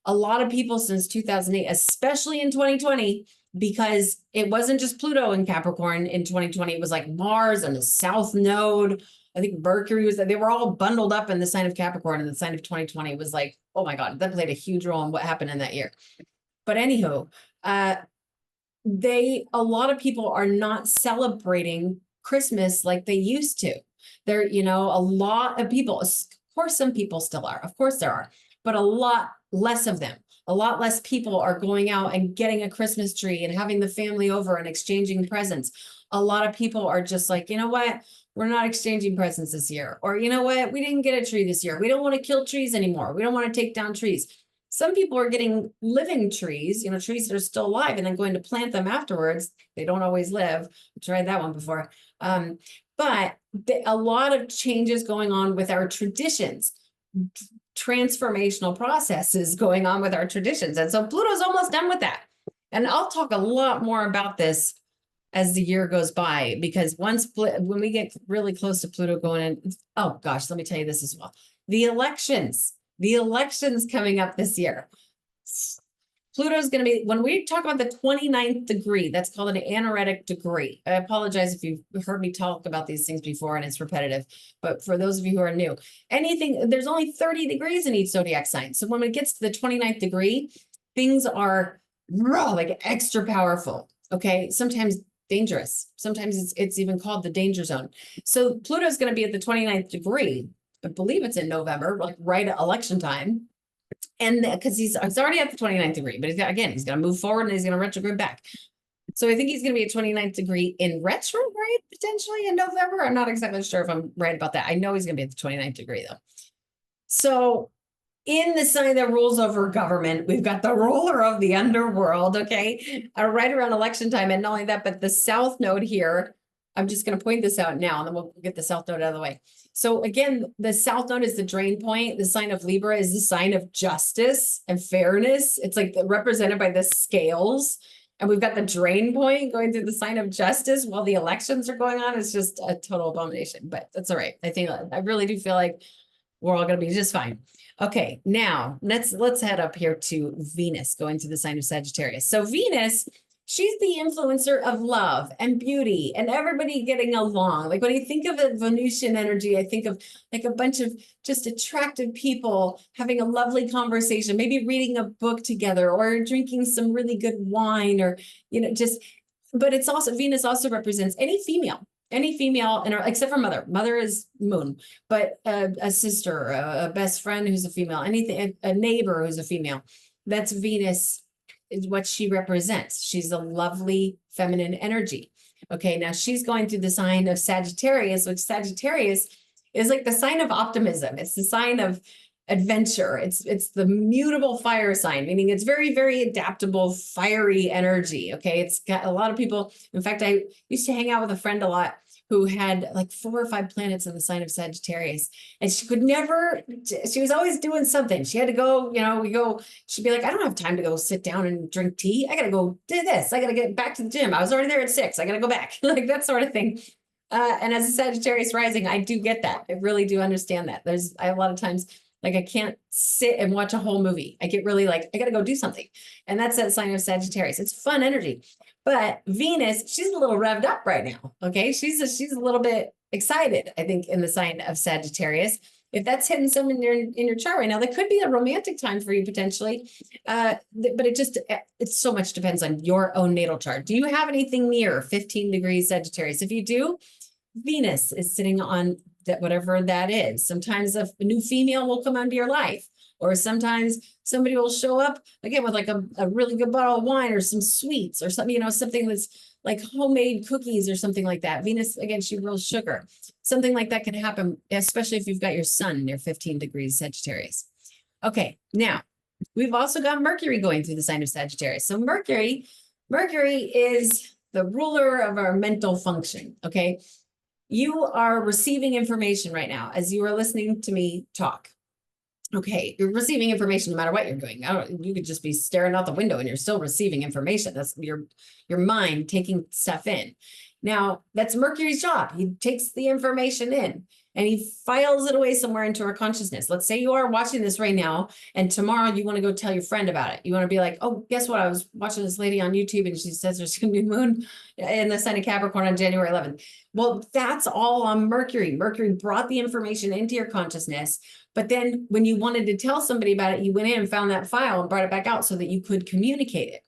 A lot of people since 2008, especially in 2020, because it wasn't just Pluto in Capricorn in 2020, it was like Mars and the South Node. I think Mercury was, they were all bundled up in the sign of Capricorn, and the sign of 2020 was like, oh my God, that played a huge role in what happened in that year. But anywho, a lot of people are not celebrating Christmas like they used to. There, a lot of people, of course, some people still are, of course there are, but a lot less of them. A lot less people are going out and getting a Christmas tree and having the family over and exchanging presents. A lot of people are just like, you know what? We're not exchanging presents this year. Or you know what? We didn't get a tree this year. We don't want to kill trees anymore. We don't want to take down trees. Some people are getting living trees, trees that are still alive and then going to plant them afterwards. They don't always live. I tried that one before. But a lot of changes going on with our traditions, transformational processes going on with our traditions. And so Pluto's almost done with that. And I'll talk a lot more about this as the year goes by, because when we get really close to Pluto going in, oh gosh, let me tell you this as well. The elections coming up this year. Pluto's going to be, when we talk about the 29th degree, that's called an anaretic degree. I apologize if you've heard me talk about these things before and it's repetitive, but for those of you who are new, there's only 30 degrees in each zodiac sign. So when it gets to the 29th degree, things are raw, like extra powerful. Okay. Sometimes dangerous. Sometimes it's even called the danger zone. So Pluto's going to be at the 29th degree. I believe it's in November, like right at election time. And because he's already at the 29th degree, but he's going to move forward and he's going to retrograde back. So I think he's going to be at 29th degree in retrograde potentially in November. I'm not exactly sure if I'm right about that. I know he's going to be at the 29th degree though. So in the sign that rules over government, we've got the ruler of the underworld, okay, right around election time. And not only that, but the south node here, I'm just going to point this out now, and then we'll get the south node out of the way. So again, the south node is the drain point. The sign of Libra is the sign of justice and fairness. It's like represented by the scales. And we've got the drain point going through the sign of justice while the elections are going on. It's just a total abomination, but that's all right. I really do feel like we're all going to be just fine. Okay, now let's head up here to Venus going through the sign of Sagittarius. So Venus, she's the influencer of love and beauty and everybody getting along. Like when I think of a Venusian energy, I think of like a bunch of just attractive people having a lovely conversation, maybe reading a book together or drinking some really good wine or, but it's also, Venus also represents any female except for mother is moon, but a sister, a best friend who's a female, anything, a neighbor who's a female, that's Venus is what she represents. She's a lovely feminine energy. Okay, now she's going through the sign of Sagittarius, which Sagittarius is like the sign of optimism. It's the sign of adventure. It's the mutable fire sign, meaning it's very, very adaptable, fiery energy. Okay, it's got a lot of people. In fact, I used to hang out with a friend a lot who had like 4 or 5 planets in the sign of Sagittarius. And she was always doing something. She had to go, she'd be like, I don't have time to go sit down and drink tea. I got to go do this. I got to get back to the gym. I was already there at 6. I got to go back, like that sort of thing. And as a Sagittarius rising, I do get that. I really do understand that. I a lot of times, like I can't sit and watch a whole movie. I get really like, I got to go do something. And that's that sign of Sagittarius. It's fun energy. But Venus, she's a little revved up right now. Okay. She's a little bit excited, I think, in the sign of Sagittarius. If that's hitting some in your chart right now, that could be a romantic time for you potentially. But it so much depends on your own natal chart. Do you have anything near 15 degrees Sagittarius? If you do, Venus is sitting on that, whatever that is. Sometimes a new female will come into your life, or sometimes somebody will show up again with like a really good bottle of wine or some sweets or something, something that's like homemade cookies or something like that. Venus, again, she rolls sugar. Something like that can happen, especially if you've got your sun near 15 degrees Sagittarius. Okay, now we've also got Mercury going through the sign of Sagittarius. So Mercury is the ruler of our mental function, okay? You are receiving information right now as you are listening to me talk. Okay, you're receiving information no matter what you're doing. You could just be staring out the window and you're still receiving information. That's your mind taking stuff in. Now, that's Mercury's job. He takes the information in and he files it away somewhere into our consciousness. Let's say you are watching this right now and tomorrow you want to go tell your friend about it. You want to be like, oh, guess what? I was watching this lady on YouTube and she says there's going to be a moon in the sign of Capricorn on January 11th. Well, that's all on Mercury. Mercury brought the information into your consciousness. But then when you wanted to tell somebody about it, you went in and found that file and brought it back out so that you could communicate it.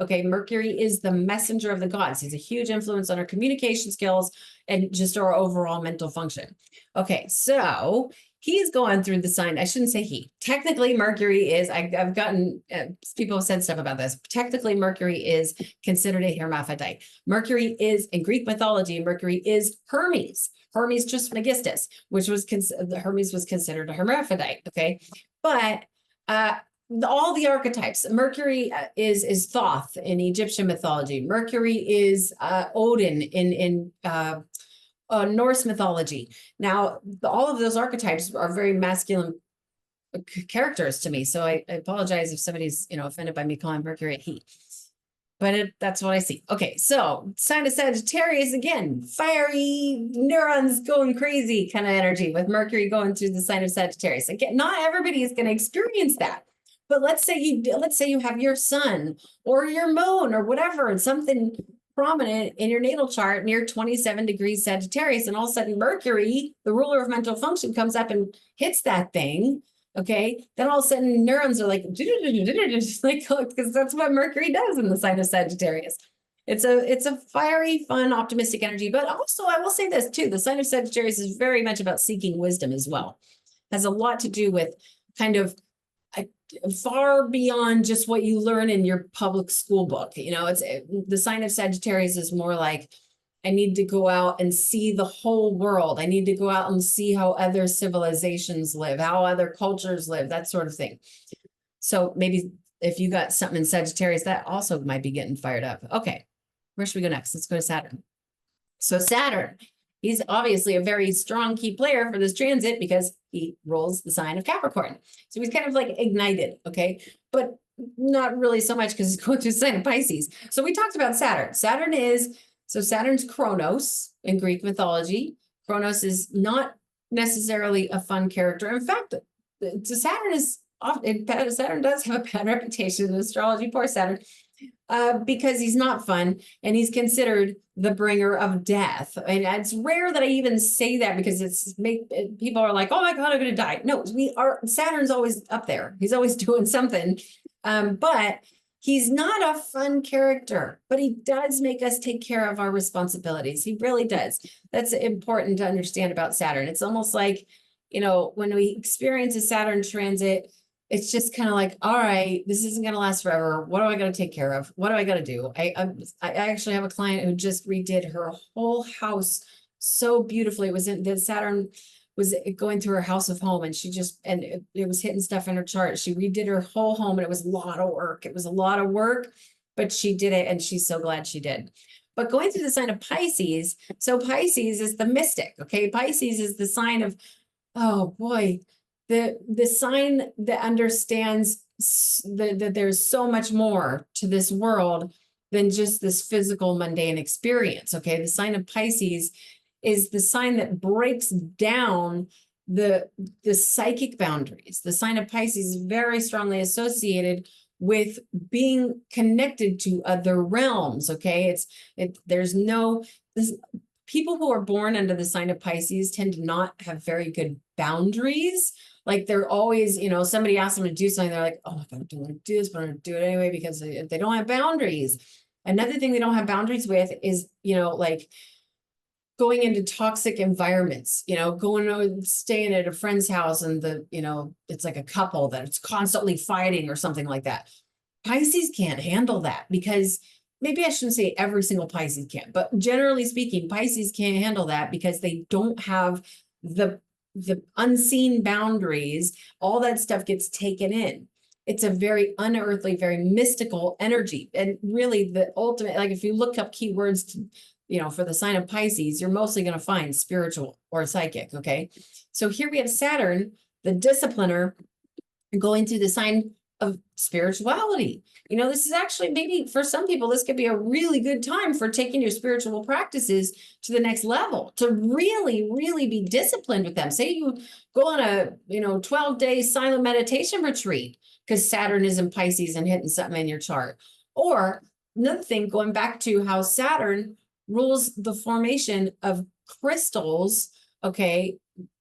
Okay, Mercury is the messenger of the gods. He's a huge influence on our communication skills and just our overall mental function. Okay, so he's going through the sign. I shouldn't say he. Technically, Mercury is, I've gotten, people have said stuff about this. Technically, Mercury is considered a hermaphrodite. Mercury is, in Greek mythology, Mercury is Hermes. Hermes Trismegistus, which was, Hermes was considered a hermaphrodite, okay? But all the archetypes, Mercury is Thoth in Egyptian mythology. Mercury is Odin in Norse mythology. Now, all of those archetypes are very masculine characters to me. So I apologize if somebody's, offended by me calling Mercury a he. But that's what I see. Okay, so sign of Sagittarius, again, fiery neurons going crazy kind of energy with Mercury going through the sign of Sagittarius. Again, not everybody is going to experience that. But let's say you have your sun or your moon or whatever, and something prominent in your natal chart near 27 degrees Sagittarius, and all of a sudden Mercury, the ruler of mental function, comes up and hits that thing. Okay, then all of a sudden neurons are like, because that's what Mercury does in the sign of Sagittarius. It's a fiery, fun, optimistic energy. But also, I will say this too: the sign of Sagittarius is very much about seeking wisdom as well. Has a lot to do with kind of far beyond just what you learn in your public school book. It's the sign of Sagittarius is more like, I need to go out and see the whole world. I need to go out and see how other civilizations live, how other cultures live, that sort of thing. So maybe if you got something in Sagittarius, that also might be getting fired up. Okay, where should we go next? Let's go to Saturn. So Saturn, he's obviously a very strong key player for this transit because he rules the sign of Capricorn. So he's kind of like ignited, okay? But not really so much because he's going through the sign of Pisces. So we talked about Saturn. Saturn's Kronos in Greek mythology. Kronos is not necessarily a fun character. In fact, Saturn does have a bad reputation in astrology, poor Saturn, because he's not fun and he's considered the bringer of death. And it's rare that I even say that because people are like, oh my God, I'm going to die. No, Saturn's always up there. He's always doing something. But he's not a fun character, but he does make us take care of our responsibilities. He really does. That's important to understand about Saturn. It's almost like, when we experience a Saturn transit, it's just kind of like, all right, this isn't going to last forever. What do I got to take care of? What do I got to do? I actually have a client who just redid her whole house so beautifully. Saturn was going through her house of home, and it was hitting stuff in her chart. She redid her whole home, and it was a lot of work. It was a lot of work, but she did it, and she's so glad she did. But going through the sign of Pisces, so Pisces is the mystic, okay? Pisces is the sign of, oh boy, the sign that understands that there's so much more to this world than just this physical mundane experience, okay? The sign of Pisces is the sign that breaks down the psychic boundaries. The sign of Pisces is very strongly associated with being connected to other realms, okay? People who are born under the sign of Pisces tend to not have very good boundaries. Like they're always, somebody asks them to do something, they're like, oh my God, I don't want to do this, but I'm going to do it anyway because they don't have boundaries. Another thing they don't have boundaries with is, like going into toxic environments, staying at a friend's house and it's like a couple that's constantly fighting or something like that. Pisces can't handle that because maybe I shouldn't say every single Pisces can, but generally speaking, Pisces can't handle that because they don't have the unseen boundaries. All that stuff gets taken in. It's a very unearthly, very mystical energy. And really the ultimate, like if you look up keywords for the sign of Pisces, you're mostly going to find spiritual or psychic. Okay. So here we have Saturn, the discipliner, going through the sign of spirituality. This is actually, maybe for some people, this could be a really good time for taking your spiritual practices to the next level, to really, really be disciplined with them. Say you go on a, 12-day silent meditation retreat because Saturn is in Pisces and hitting something in your chart. Or another thing, going back to how Saturn rules the formation of crystals, okay,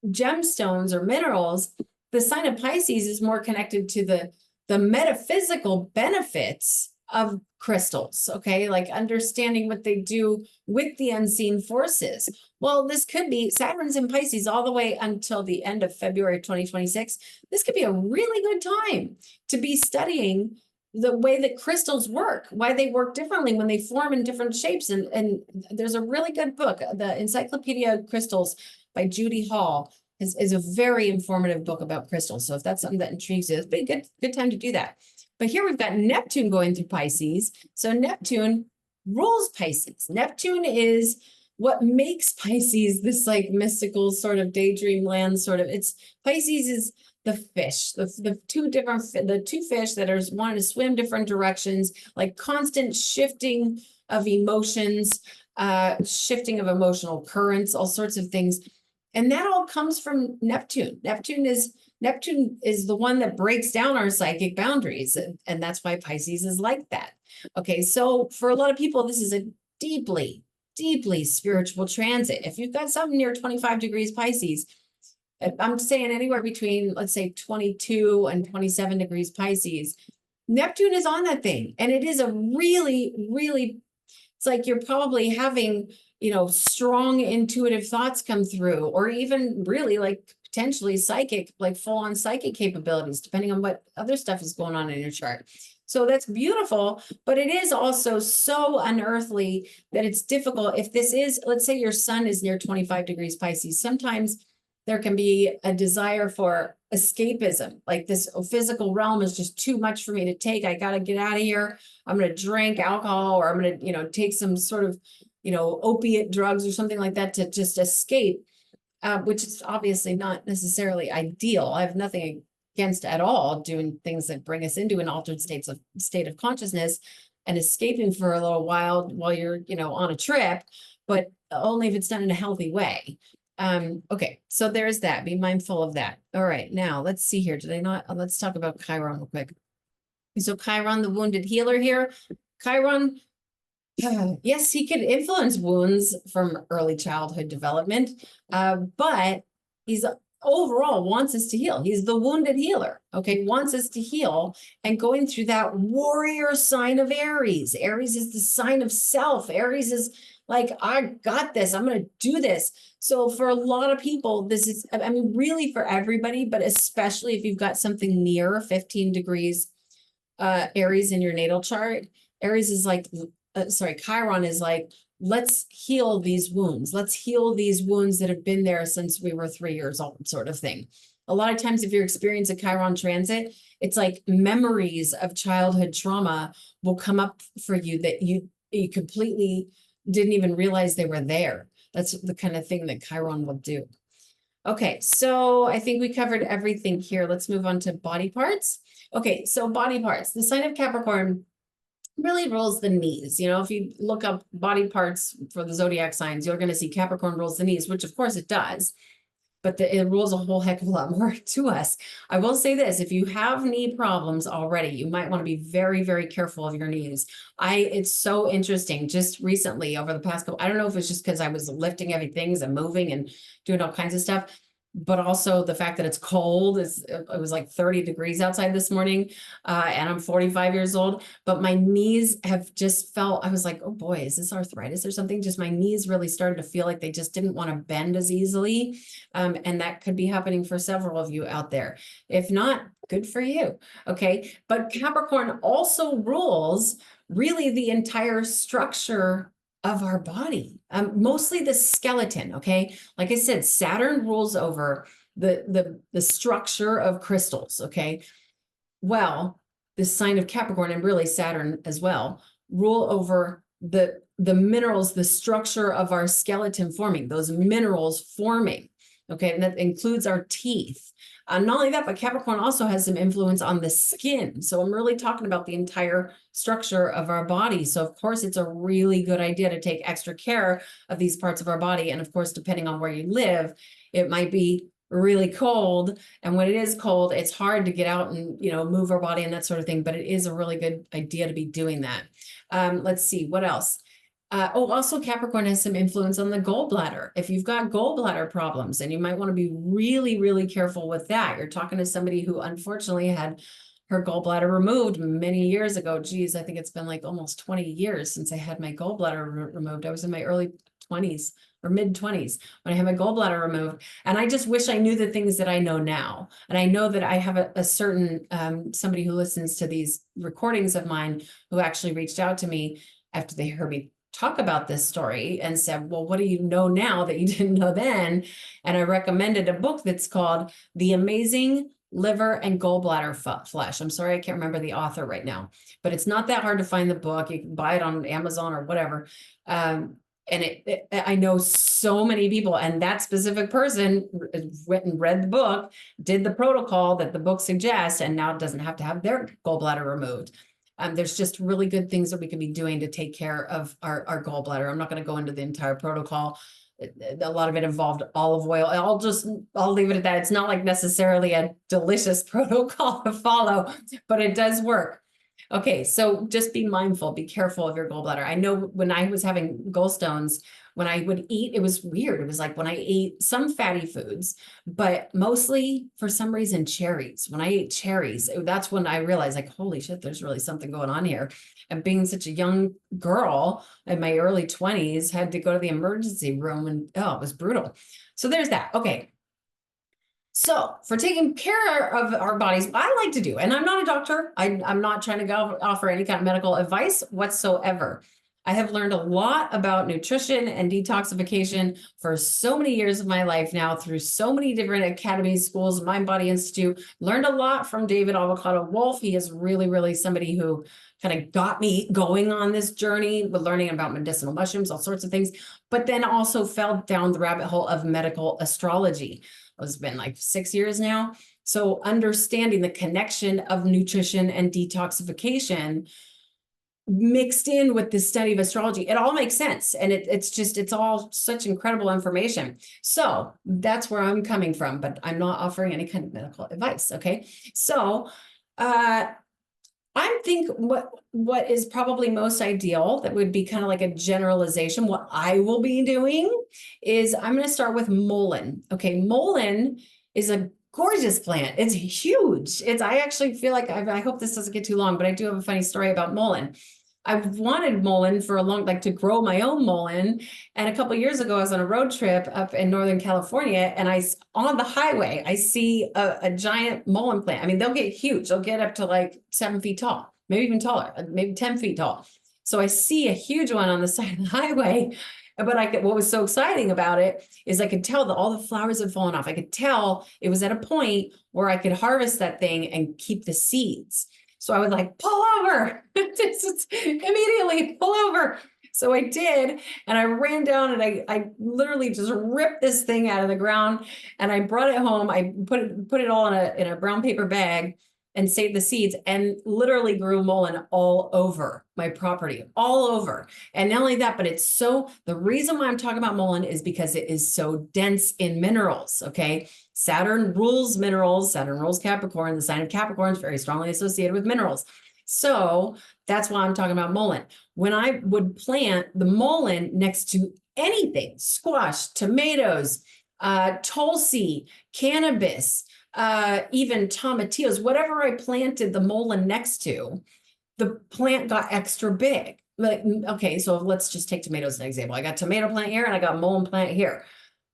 gemstones or minerals, the sign of Pisces is more connected to the metaphysical benefits of crystals, okay? Like understanding what they do with the unseen forces. Well, this could be Saturn's in Pisces all the way until the end of February 2026. This could be a really good time to be studying the way that crystals work, why they work differently when they form in different shapes. And there's a really good book, the Encyclopedia of Crystals by Judy Hall is a very informative book about crystals. So if that's something that intrigues you, it's been a good time to do that. But here we've got Neptune going through Pisces. So Neptune rules Pisces. Neptune is what makes Pisces this like mystical sort of daydream land sort of. It's Pisces is the fish, the two fish that are want to swim different directions, like constant shifting of emotions, shifting of emotional currents, all sorts of things. And that all comes from Neptune. Neptune is the one that breaks down our psychic boundaries. And that's why Pisces is like that. Okay, so for a lot of people, this is a deeply, deeply spiritual transit. If you've got something near 25 degrees Pisces, I'm saying anywhere between, let's say, 22 and 27 degrees Pisces, Neptune is on that thing. And it is a really, really, it's like you're probably having, strong intuitive thoughts come through, or even really like potentially psychic, like full on psychic capabilities, depending on what other stuff is going on in your chart. So that's beautiful, but it is also so unearthly that it's difficult. If this is, let's say your sun is near 25 degrees Pisces, sometimes there can be a desire for escapism. Like this physical realm is just too much for me to take. I got to get out of here. I'm going to drink alcohol, or I'm going to, take some sort of, opiate drugs or something like that to just escape, which is obviously not necessarily ideal. I have nothing against at all doing things that bring us into an altered state of consciousness and escaping for a little while you're, on a trip, but only if it's done in a healthy way. Okay, so there's that. Be mindful of that. All right, now let's see here. Did I not? Let's talk about Chiron real quick. So Chiron, the wounded healer here. Chiron, yes, he could influence wounds from early childhood development, but he's overall wants us to heal. He's the wounded healer, okay? Wants us to heal, and going through that warrior sign of Aries. Aries is the sign of self. Aries is like, I got this. I'm going to do this. So for a lot of people, this is, I mean, really for everybody, but especially if you've got something near 15 degrees Aries in your natal chart. Aries is like, Chiron is like, let's heal these wounds. Let's heal these wounds that have been there since we were 3 years old, sort of thing. A lot of times, if you're experiencing a Chiron transit, it's like memories of childhood trauma will come up for you that you completely didn't even realize they were there. That's the kind of thing that Chiron will do. Okay, so I think we covered everything here. Let's move on to body parts. Okay, so body parts. The sign of Capricorn really rules the knees. If you look up body parts for the zodiac signs, you're going to see Capricorn rules the knees, which of course it does, but it rules a whole heck of a lot more to us. I will say this, if you have knee problems already, you might want to be very, very careful of your knees. It's so interesting. Just recently, over the past couple, I don't know if it's just because I was lifting heavy things and moving and doing all kinds of stuff, but also the fact that it's cold. It was like 30 degrees outside this morning, and I'm 45 years old, but my knees have just felt, I was like, oh boy, is this arthritis or something? Just my knees really started to feel like they just didn't want to bend as easily. And that could be happening for several of you out there. If not, good for you. Okay. But Capricorn also rules really the entire structure of our body, mostly the skeleton. Okay. Like I said, Saturn rules over the structure of crystals. Okay. Well, the sign of Capricorn, and really Saturn as well, rule over the minerals, the structure of our skeleton forming, those minerals forming. Okay. And that includes our teeth. Not only that, but Capricorn also has some influence on the skin. So I'm really talking about the entire structure of our body. So of course, it's a really good idea to take extra care of these parts of our body. And of course, depending on where you live, it might be really cold. And when it is cold, it's hard to get out and, move our body and that sort of thing. But it is a really good idea to be doing that. Let's see, what else? Also Capricorn has some influence on the gallbladder. If you've got gallbladder problems, and you might want to be really, really careful with that. You're talking to somebody who unfortunately had her gallbladder removed many years ago. Geez, I think it's been like almost 20 years since I had my gallbladder removed. I was in my early 20s or mid 20s when I had my gallbladder removed. And I just wish I knew the things that I know now. And I know that I have a certain, somebody who listens to these recordings of mine who actually reached out to me after they heard me talk about this story and said, well, what do you know now that you didn't know then? And I recommended a book that's called The Amazing Liver and Gallbladder Flesh. I'm sorry, I can't remember the author right now, but it's not that hard to find the book. You can buy it on Amazon or whatever. And I know so many people, and that specific person went and read the book, did the protocol that the book suggests, and now doesn't have to have their gallbladder removed. There's just really good things that we can be doing to take care of our gallbladder. I'm not going to go into the entire protocol. A lot of it involved olive oil. I'll leave it at that. It's not like necessarily a delicious protocol to follow, but it does work. Okay, so just be mindful, be careful of your gallbladder. I know when I was having gallstones, when I would eat, it was weird. It was like when I ate some fatty foods, but mostly for some reason, cherries. When I ate cherries, that's when I realized like, holy shit, there's really something going on here. And being such a young girl in my early 20s, had to go to the emergency room and oh, it was brutal. So there's that. Okay. So for taking care of our bodies, I like to do, and I'm not a doctor. I'm not trying to go offer any kind of medical advice whatsoever. I have learned a lot about nutrition and detoxification for so many years of my life now through so many different academies, schools, Mind Body Institute. Learned a lot from David Avocado Wolf. He is really, really somebody who kind of got me going on this journey with learning about medicinal mushrooms, all sorts of things, but then also fell down the rabbit hole of medical astrology. It's been like 6 years now. So understanding the connection of nutrition and detoxification mixed in with the study of astrology, it all makes sense. And it's all such incredible information. So that's where I'm coming from, but I'm not offering any kind of medical advice. Okay. So, I think what is probably most ideal, that would be kind of like a generalization. What I will be doing is I'm going to start with mullein. Okay, mullein is a gorgeous plant. It's huge. I actually feel like I hope this doesn't get too long, but I do have a funny story about mullein. I've wanted mullein for a long, like to grow my own mullein. And a couple of years ago, I was on a road trip up in Northern California, and on the highway, I see a giant mullein plant. I mean, they'll get huge. They'll get up to like 7 feet tall, maybe even taller, maybe 10 feet tall. So I see a huge one on the side of the highway. But what was so exciting about it is I could tell that all the flowers had fallen off. I could tell it was at a point where I could harvest that thing and keep the seeds. So I was like, pull over, immediately pull over. So I did, and I ran down and I literally just ripped this thing out of the ground, and I brought it home. I put it all in a brown paper bag and saved the seeds, and literally grew mullein all over my property, all over. And not only that, but the reason why I'm talking about mullein is because it is so dense in minerals. Okay. Saturn rules minerals. Saturn rules Capricorn. The sign of Capricorn is very strongly associated with minerals. So that's why I'm talking about mullein. When I would plant the mullein next to anything, squash, tomatoes, tulsi, cannabis, even tomatillos, whatever I planted the mullein next to, the plant got extra big. Like, okay, so let's just take tomatoes as an example. I got tomato plant here and I got mullein plant here.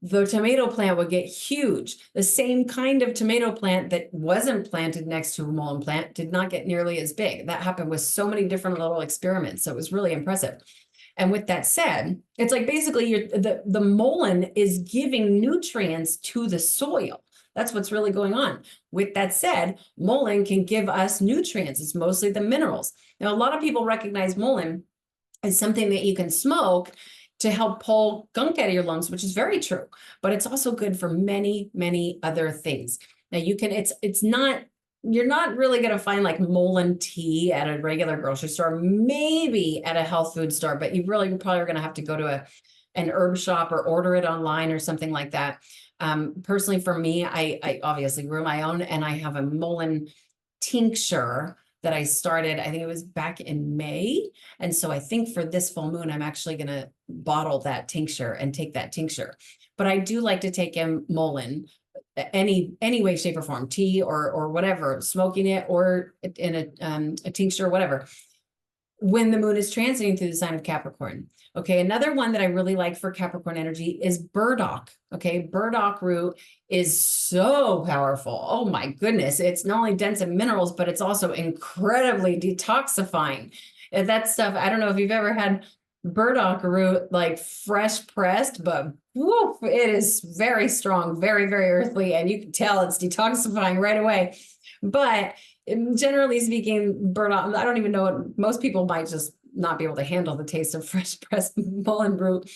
The tomato plant would get huge. The same kind of tomato plant that wasn't planted next to a mullein plant did not get nearly as big. That happened with so many different little experiments. So it was really impressive. And with that said, it's like basically the mullein is giving nutrients to the soil. That's what's really going on. With that said, mullein can give us nutrients. It's mostly the minerals. Now, a lot of people recognize mullein as something that you can smoke to help pull gunk out of your lungs, which is very true, but it's also good for many, many other things. Now you're not really going to find like mullein tea at a regular grocery store, maybe at a health food store, but you probably are going to have to go to an herb shop or order it online or something like that. Personally, for me, I obviously grew my own, and I have a mullein tincture that I started, I think it was back in May. And so I think for this full moon, I'm actually going to bottle that tincture and take that tincture. But I do like to take in mullein any way, shape, or form, tea or whatever, smoking it or in a tincture or whatever, when the moon is transiting through the sign of Capricorn. Okay, another one that I really like for Capricorn energy is burdock. Okay, burdock root is so powerful. Oh my goodness, it's not only dense in minerals, but it's also incredibly detoxifying. And that stuff, I don't know if you've ever had burdock root like fresh pressed, but woof, it is very strong, very, very earthly, and you can tell it's detoxifying right away. But generally speaking, burdock, I don't even know what, most people might just not be able to handle the taste of fresh pressed mullein root.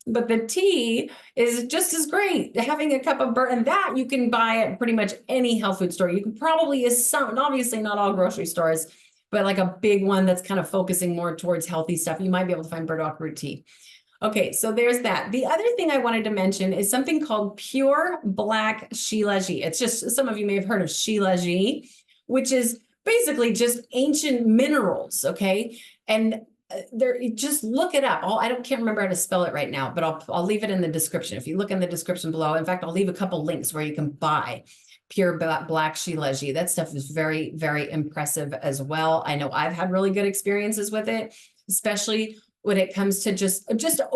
But the tea is just as great. Having a cup of and that you can buy at pretty much any health food store. You can probably use some, obviously not all grocery stores, but like a big one that's kind of focusing more towards healthy stuff. You might be able to find burdock root tea. Okay, so there's that. The other thing I wanted to mention is something called pure black shilajit. It's just, some of you may have heard of shilajit, which is basically just ancient minerals, okay? And just look it up. Can't remember how to spell it right now, but I'll leave it in the description. If you look in the description below, in fact, I'll leave a couple links where you can buy pure black shilajit. That stuff is very, very impressive as well. I know I've had really good experiences with it, especially when it comes to just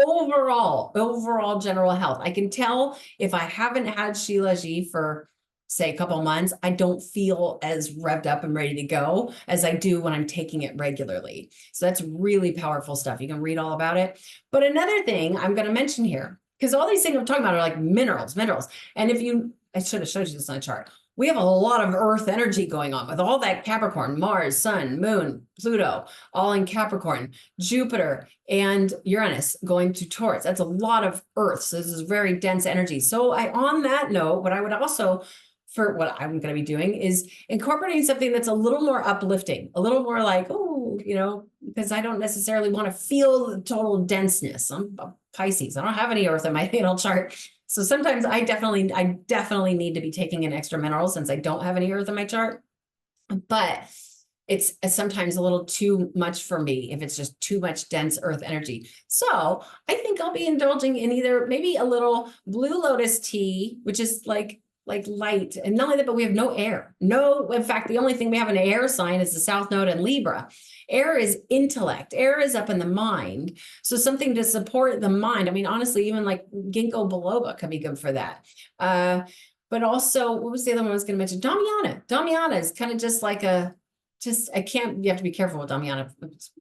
overall general health. I can tell if I haven't had shilajit for, say, a couple of months, I don't feel as revved up and ready to go as I do when I'm taking it regularly. So that's really powerful stuff. You can read all about it. But another thing I'm going to mention here, because all these things I'm talking about are like minerals. And I should have showed you this on a chart. We have a lot of earth energy going on with all that Capricorn, Mars, Sun, Moon, Pluto, all in Capricorn, Jupiter and Uranus going to Taurus. That's a lot of earth. So this is very dense energy. So on that note, what I would also, for what I'm going to be doing is incorporating something that's a little more uplifting, a little more like, oh, because I don't necessarily want to feel the total denseness. I'm a Pisces. I don't have any earth in my natal chart. So sometimes I definitely need to be taking an extra mineral since I don't have any earth in my chart, but it's sometimes a little too much for me if it's just too much dense earth energy. So I think I'll be indulging in either maybe a little blue lotus tea, which is like light, and not only that, but we have no air. No, in fact, the only thing we have an air sign is the South Node in Libra. Air is intellect. Air is up in the mind. So something to support the mind. I mean, honestly, even like ginkgo biloba could be good for that. But also, what was the other one I was going to mention? Damiana. Damiana is kind of just like you have to be careful with Damiana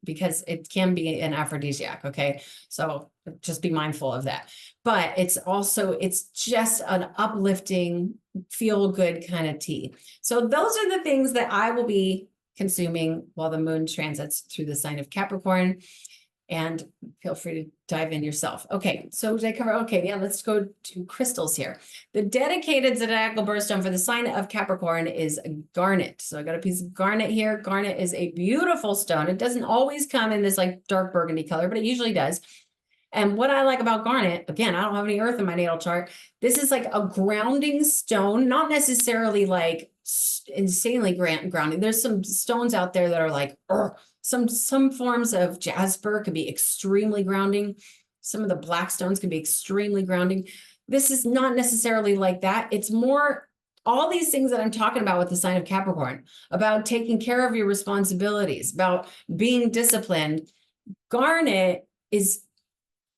because it can be an aphrodisiac. Okay. So just be mindful of that. But it's just an uplifting, feel good kind of tea. So those are the things that I will be consuming while the moon transits through the sign of Capricorn. And feel free to dive in yourself. Okay, so did I cover? Okay, yeah, let's go to crystals here. The dedicated zodiacal birthstone for the sign of Capricorn is garnet. So I got a piece of garnet here. Garnet is a beautiful stone. It doesn't always come in this like dark burgundy color, but it usually does. And what I like about garnet, again, I don't have any earth in my natal chart. This is like a grounding stone, not necessarily like insanely grounding. There's some stones out there that are like, some forms of jasper can be extremely grounding. Some of the black stones can be extremely grounding. This is not necessarily like that. It's more all these things that I'm talking about with the sign of Capricorn, about taking care of your responsibilities, about being disciplined. Garnet is,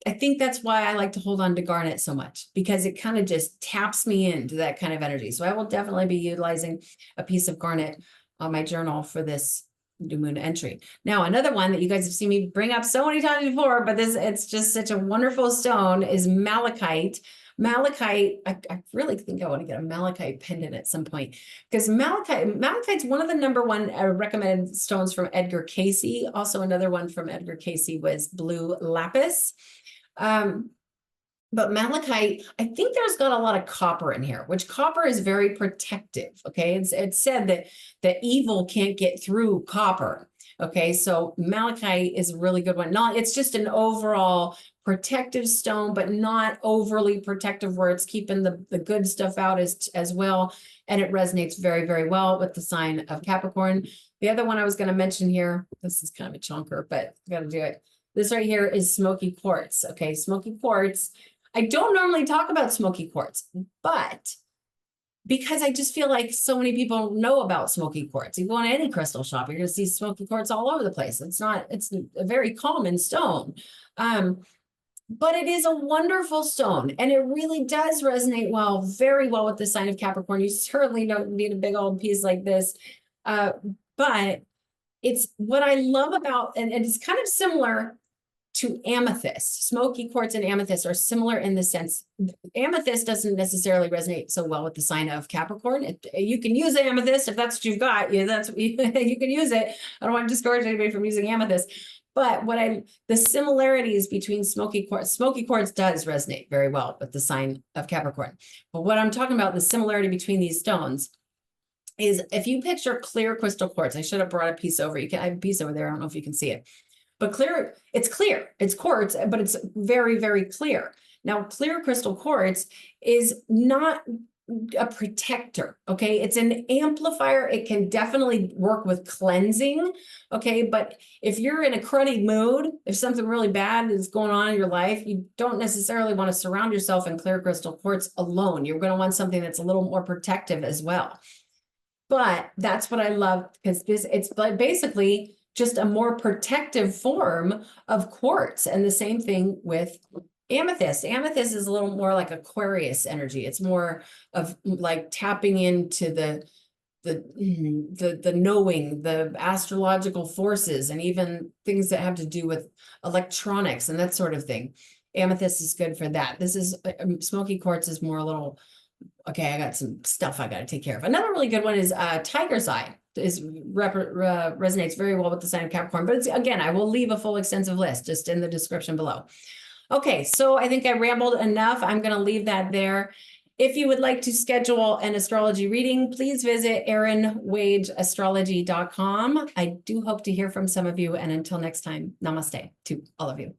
I think that's why I like to hold on to garnet so much, because it kind of just taps me into that kind of energy. So I will definitely be utilizing a piece of garnet on my journal for this new moon entry. Now, another one that you guys have seen me bring up so many times before, but it's just such a wonderful stone, is malachite. Malachite, I really think I want to get a malachite pendant at some point, because malachite's one of the number one recommended stones from Edgar Cayce. Also, another one from Edgar Cayce was blue lapis. But malachite, I think there's got a lot of copper in here, which copper is very protective. Okay, it's said that evil can't get through copper. Okay, so malachite is a really good one. It's just an overall protective stone, but not overly protective where it's keeping the good stuff out as well. And it resonates very, very well with the sign of Capricorn. The other one I was going to mention here, this is kind of a chunker, but I got to do it. This right here is smoky quartz. Okay, smoky quartz. I don't normally talk about smoky quartz, but because I just feel like so many people know about smoky quartz. You go in any crystal shop, you're going to see smoky quartz all over the place. It's a very common stone. But it is a wonderful stone, and it really does resonate very well with the sign of Capricorn. You certainly don't need a big old piece like this. But it's what I love about, and it's kind of similar to amethyst. Smoky quartz and amethyst are similar in the sense, amethyst doesn't necessarily resonate so well with the sign of Capricorn. You can use amethyst if that's what you've got. You can use it. I don't want to discourage anybody from using amethyst. But the similarities between smoky quartz does resonate very well with the sign of Capricorn. But what I'm talking about, the similarity between these stones, is if you picture clear crystal quartz. I should have brought a piece over. I have a piece over there. I don't know if you can see it. But clear, it's quartz, but it's very, very clear. Now, clear crystal quartz is not a protector, okay? It's an amplifier. It can definitely work with cleansing, okay? But if you're in a cruddy mood, if something really bad is going on in your life, you don't necessarily want to surround yourself in clear crystal quartz alone. You're going to want something that's a little more protective as well. But that's what I love, because it's basically just a more protective form of quartz. And the same thing with amethyst. Amethyst is a little more like Aquarius energy. It's more of like tapping into the knowing, the astrological forces, and even things that have to do with electronics and that sort of thing. Amethyst is good for that. This is smoky quartz is more a little, okay, I got some stuff I got to take care of. Another really good one is tiger's eye. Resonates very well with the sign of Capricorn, but again, I will leave a full extensive list just in the description below. Okay, so I think I rambled enough. I'm going to leave that there. If you would like to schedule an astrology reading, please visit erinwageastrology.com. I do hope to hear from some of you, and until next time, namaste to all of you.